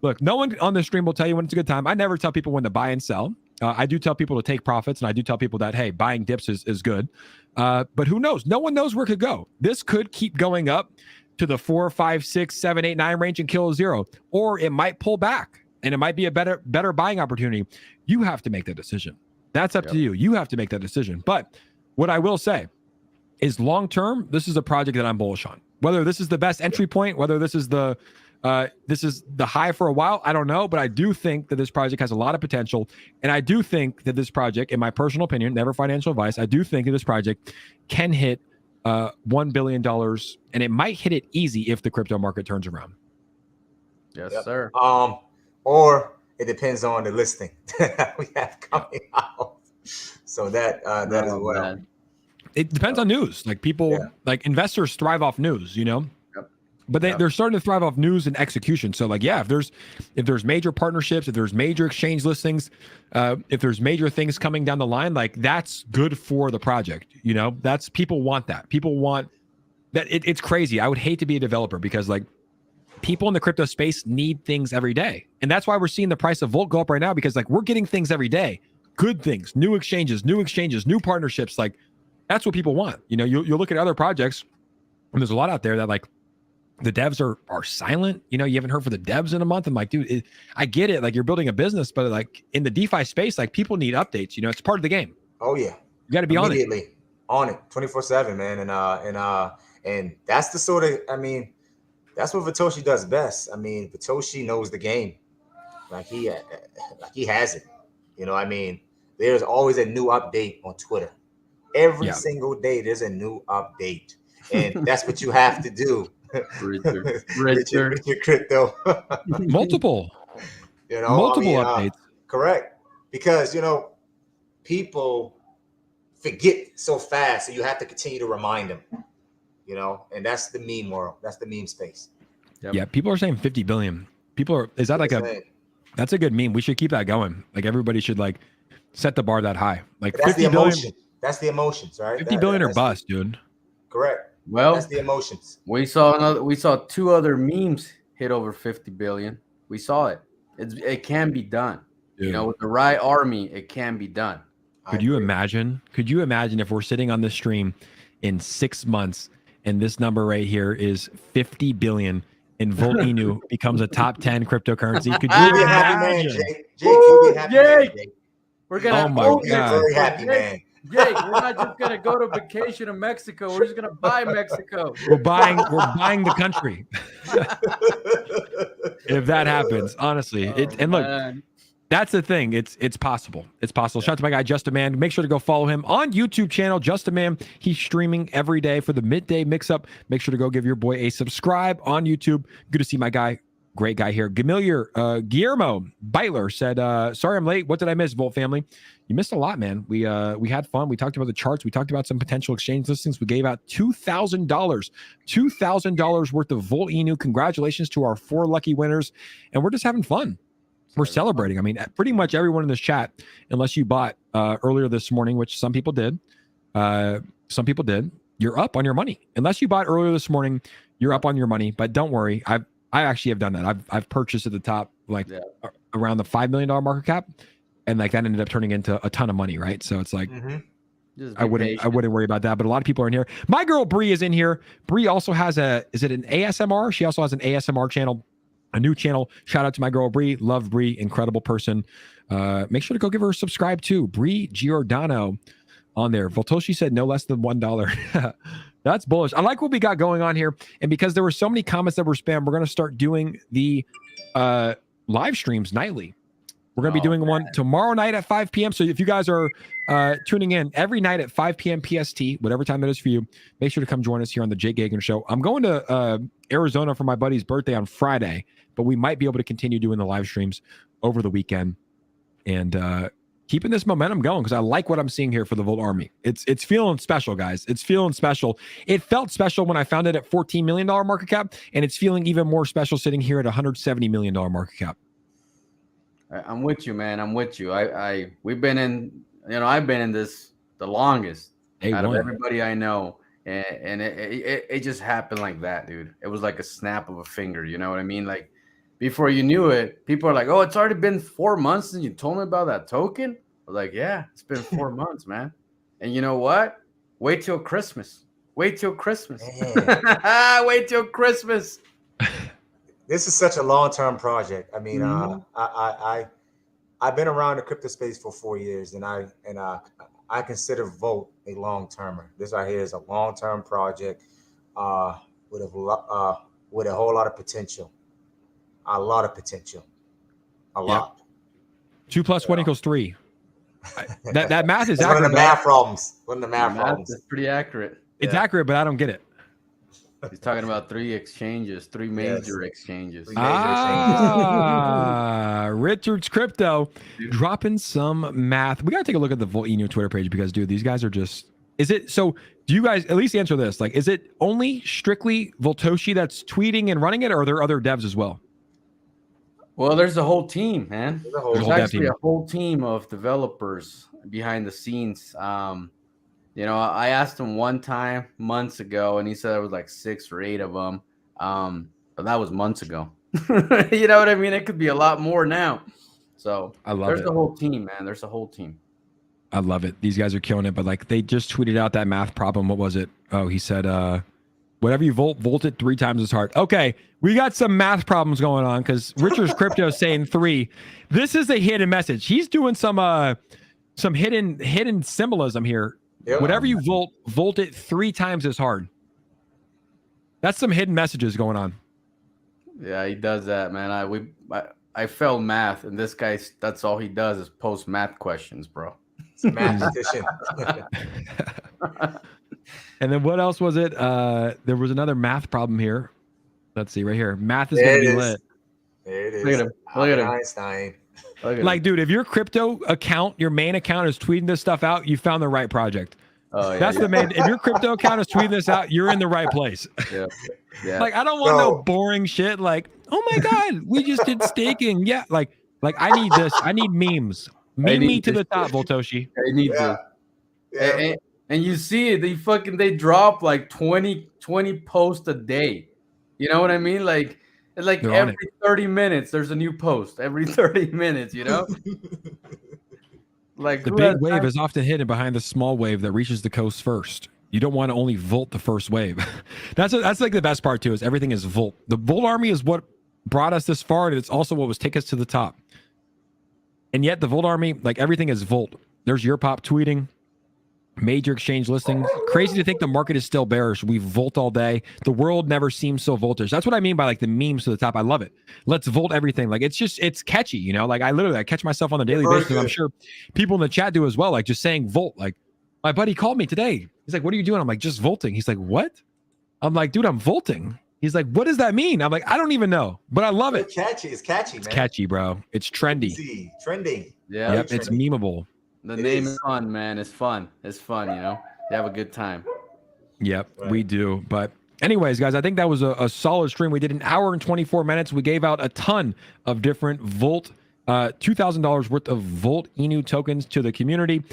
look, no one on the stream will tell you when it's a good time. I never tell people when to buy and sell. I do tell people to take profits, and I do tell people that, hey, buying dips is good. But who knows? No one knows where it could go. This could keep going up to the 4, 5, 6, 7, 8, 9 range and kill a zero, or it might pull back and it might be a better buying opportunity. You have to make that decision. That's up to you. You have to make that decision. But what I will say is, long term, this is a project that I'm bullish on. Whether this is the best entry point, whether this is the high for a while, I don't know. But I do think that this project has a lot of potential, and I do think that this project, in my personal opinion, never financial advice, I do think that this project can hit $1 billion, and it might hit it easy if the crypto market turns around. Yes, sir. Or it depends on the listing that we have coming out. So that as well. Man. It depends on news. Like people, like investors thrive off news, you know. But they're starting to thrive off news and execution. So like, yeah, if there's major partnerships, if there's major exchange listings, if there's major things coming down the line, like that's good for the project. You know, that's, people want that. People want that. It's crazy. I would hate to be a developer, because like people in the crypto space need things every day. And that's why we're seeing the price of Volt go up right now, because like we're getting things every day, good things, new exchanges, new partnerships. Like that's what people want. You know, you'll look at other projects, and there's a lot out there that like, the devs are silent. You know, you haven't heard from the devs in a month. I'm like, dude, I get it. Like, you're building a business, but like in the DeFi space, like people need updates. You know, it's part of the game. Oh yeah, you got to be immediately on it 24/7, man. And that's the sort of, I mean, that's what Satoshi does best. I mean, Satoshi knows the game, like he has it. You know, I mean, there's always a new update on Twitter. Every single day, there's a new update, and that's what you have to do. Richard crypto. multiple updates. Correct, because you know people forget so fast, so you have to continue to remind them. You know, and that's the meme world. That's the meme space. Yeah, people are saying 50 billion. Is that like that's a good meme. We should keep that going. Like everybody should like set the bar that high. Like that's 50 the billion. Emotion. That's the emotions, right? 50 billion or bust, dude. Correct. Well, that's the emotions. We saw 2 other memes hit over 50 billion. We saw it. It can be done. Dude. You know, with the right army, it can be done. Could you imagine if we're sitting on this stream in 6 months and this number right here is 50 billion and Volt Inu becomes a top 10 cryptocurrency? Could you imagine? Jake, you'll be happy, man, Jake. We're gonna be very happy, man. Jake, we're not just gonna go to vacation in Mexico. We're just gonna buy Mexico. We're buying the country. If that happens, honestly, and look, that's the thing. It's possible. It's possible. Shout out to my guy Just a Man. Make sure to go follow him on YouTube channel, Just a Man. He's streaming every day for the midday mix up. Make sure to go give your boy a subscribe on YouTube. Good to see my guy. Great guy here. Guillermo Byler said, sorry I'm late. What did I miss, Volt family? You missed a lot, man. We had fun. We talked about the charts. We talked about some potential exchange listings. We gave out $2,000 worth of Volt Inu. Congratulations to our 4 lucky winners. And we're just having fun. We're celebrating. I mean, pretty much everyone in this chat, unless you bought earlier this morning, which some people did. You're up on your money. Unless you bought earlier this morning, you're up on your money. But don't worry, I actually have done that. I've purchased at the top, like around the $5 million market cap, and like that ended up turning into a ton of money, right? So it's like I wouldn't worry about that. But a lot of people are in here. My girl Bree is in here. Bree also has is it an ASMR? She also has an ASMR channel, a new channel. Shout out to my girl Bree. Love Bree, incredible person. Make sure to go give her a subscribe too. Bree Giordano on there. Voltoshi said no less than $1. That's bullish. I like what we got going on here. And because there were so many comments that were spam, we're going to start doing the live streams nightly. We're going to be doing one tomorrow night at 5 p.m. So if you guys are tuning in every night at 5 p.m. PST, whatever time that is for you, make sure to come join us here on the Jay Gagnon Show. I'm going to Arizona for my buddy's birthday on Friday, but we might be able to continue doing the live streams over the weekend and keeping this momentum going because I like what I'm seeing here for the Volt Army. It's feeling special, guys. It's feeling special. It felt special when I found it at $14 million market cap, and it's feeling even more special sitting here at $170 million market cap. I'm with you, man. I'm with you. We've been in, I've been in this the longest out of everybody I know, and it just happened like that, dude. It was like a snap of a finger. You know what I mean? Like before you knew it, people are like, "Oh, it's already been 4 months since you told me about that token." I was like, "Yeah, it's been 4 months, man." And you know what? Wait till Christmas. Wait till Christmas. Wait till Christmas. This is such a long-term project. I mean, I've been around the crypto space for 4 years, and I consider Volt a long-termer. This right here is a long-term project with a whole lot of potential. A lot of potential. A lot. 2 + 1 = 3. That math is accurate. One of the math problems. One of the math problems. It's pretty accurate. It's accurate, but I don't get it. He's talking about 3 exchanges, 3 major exchanges. Richard's Crypto dropping some math. We got to take a look at the Volt Enu Twitter page because, dude, these guys are just. Is it so? Do you guys at least answer this? Like, is it only strictly Voltoshi that's tweeting and running it, or are there other devs as well? Well, there's a whole team, man. There's actually a whole team of developers behind the scenes. I asked him one time months ago, and he said there was like 6 or 8 of them. But that was months ago. You know what I mean? It could be a lot more now. So I love there's it. The whole team, man. There's a whole team. I love it. These guys are killing it. But like they just tweeted out that math problem. What was it? Oh, he said, whatever you volt it 3 times as hard. Okay, we got some math problems going on because Richard's Crypto is saying 3. This is a hidden message. He's doing some hidden symbolism here. Yep. Whatever you volt it 3 times as hard. That's some hidden messages going on. Yeah, he does that, man. I failed math, and this guy, that's all he does is post math questions, bro. It's a mathematician. And then what else was it? There was another math problem here. Let's see right here. Math is going to be lit. There it is. Look at him. Look at him. Einstein. Like, dude, if your crypto account, your main account is tweeting this stuff out, you found the right project. Oh, yeah, That's the main. If your crypto account is tweeting this out, you're in the right place. Yeah. Like, I don't want no boring shit. Like, oh my God, we just did staking. Yeah. Like I need this. I need memes. Meme me to the top, Voltoshi. I need to. Yeah. And you see it. They drop like 20 posts a day. You know what I mean? Like. It's like every 30 minutes, there's a new post. Every 30 minutes, you know? Like the big wave is often hidden behind the small wave that reaches the coast first. You don't want to only volt the first wave. That's like the best part too, is everything is volt. The Volt Army is what brought us this far, and it's also what was take us to the top. And yet the Volt Army, like everything is volt. There's your pop tweeting. Major exchange listings. Crazy to think the market is still bearish. We volt all day. The world never seems so voltage. That's what I mean by like the memes to the top. I love it. Let's volt everything. Like it's catchy, you know? Like I catch myself on a daily basis. And I'm sure people in the chat do as well. Like just saying volt. Like my buddy called me today. He's like, "What are you doing?" I'm like, "Just volting." He's like, "What?" I'm like, "Dude, I'm volting." He's like, "What does that mean?" I'm like, "I don't even know, but I love it." It's catchy. It's catchy, man. It's catchy, bro. It's trendy. Trending. Yeah. Yep. It's memeable. The name is fun, man. It's fun. It's fun, you know? You have a good time. Yep, we do. But anyways, guys, I think that was a solid stream. We did 1 hour and 24 minutes. We gave out a ton of different Volt $2,000 worth of Volt Inu tokens to the community.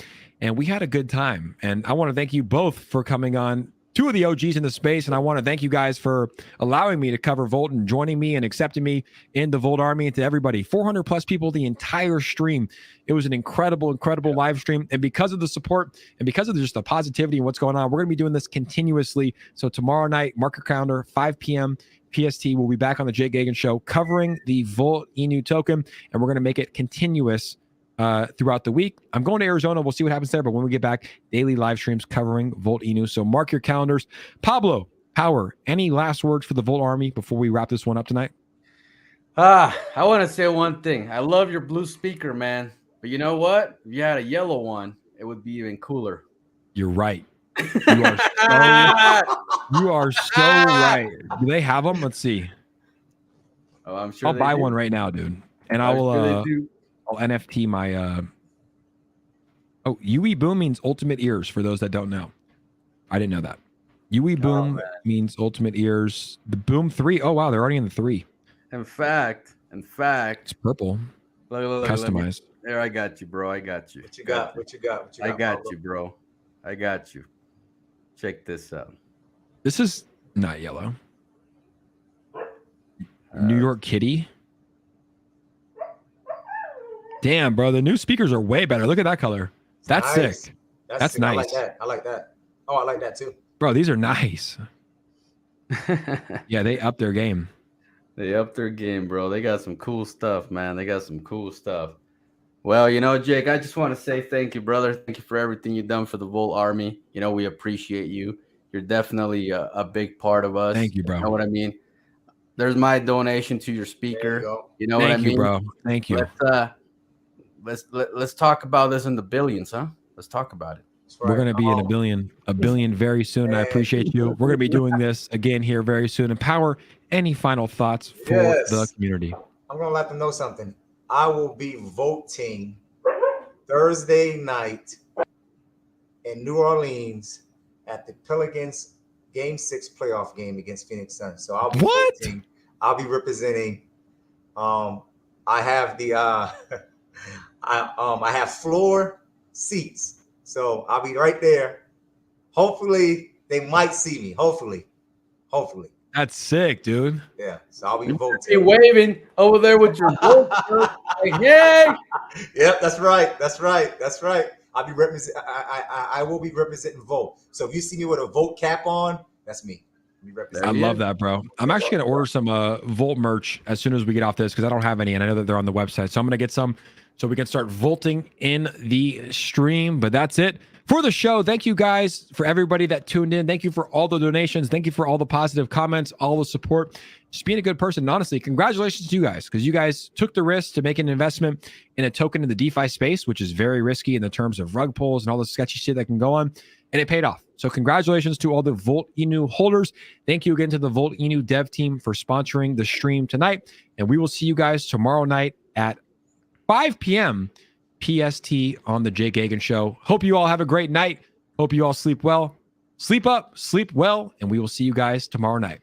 And we had a good time. And I want to thank you both for coming on, two of the OGs in the space. And I want to thank you guys for allowing me to cover Volt and joining me and accepting me in the Volt Army. And to everybody, 400 plus people the entire stream. It was an incredible live stream. And because of the support and because of just the positivity and what's going on, we're going to be doing this continuously. So tomorrow night, mark your calendar, 5 p.m. PST, we'll be back on the Jake Gagan Show covering the Volt Inu token. And we're going to make it continuous throughout the week. I'm going to Arizona. We'll see what happens there. But when we get back, daily live streams covering Volt Inu. So mark your calendars. Pablo, Power, any last words for the Volt Army before we wrap this one up tonight? I want to say one thing. I love your blue speaker, man. But you know what? If you had a yellow one, it would be even cooler. You're right. You are so right. Do they have them? Let's see. Oh, I'm sure I'll buy one right now, dude. And I will I'll NFT my 𝗖𝗢𝗡𝗡𝗖𝗧 means ultimate ears for those that don't know. I didn't know that. 𝗖𝗢𝗡 means ultimate ears. The Boom 3. Oh wow, they're already in the 3. In fact, it's purple. Look, Customized. There, I got you, bro. I got you. What you got? I got you, bro. I got you. Check this out. This is not yellow. New York Kitty. Damn, bro. The new speakers are way better. Look at that color. That's nice. sick. That's sick. nice. I like that. Oh, I like that too. Bro, these are nice. Yeah, they upped their game. They upped their game, bro. They got some cool stuff, man. They got some cool stuff. Well, you know, Jake, I just want to say thank you, brother. Thank you for everything you've done for the Volt Army. You know, we appreciate you. You're definitely a big part of us. Thank you, bro. You know what I mean? There's my donation to your speaker. You know what I mean? Thank you, bro. Thank you. Let's talk about this in the billions, huh? Let's talk about it. Right. We're going to be in a billion very soon. I appreciate you. We're going to be doing this again here very soon. And Power, any final thoughts for the community? I'm going to let them know something. I will be voting Thursday night in New Orleans at the Pelicans Game 6 playoff game against Phoenix Suns. So I'll be voting. I'll be representing. I have the I have floor seats. So I'll be right there. Hopefully they might see me. Hopefully. That's sick, dude. Yeah. So I'll be voting. Be waving over there with your vote. Like, yay! Yep, that's right. I'll be I will be representing Volt. So if you see me with a Volt cap on, that's me. I love that, bro. I'm actually going to order some Volt merch as soon as we get off this because I don't have any, and I know that they're on the website. So I'm going to get some so we can start volting in the stream. But that's it for the show. Thank you guys for everybody that tuned in. Thank you for all the donations. Thank you for all the positive comments, all the support. Just being a good person. And honestly, congratulations to you guys because you guys took the risk to make an investment in a token in the DeFi space, which is very risky in the terms of rug pulls and all the sketchy shit that can go on. And it paid off. So congratulations to all the Volt Inu holders. Thank you again to the Volt Inu dev team for sponsoring the stream tonight. And we will see you guys tomorrow night at 5 p.m. PST on the Jake Gagan Show. Hope you all have a great night. Hope you all sleep well. Sleep up, sleep well, and we will see you guys tomorrow night.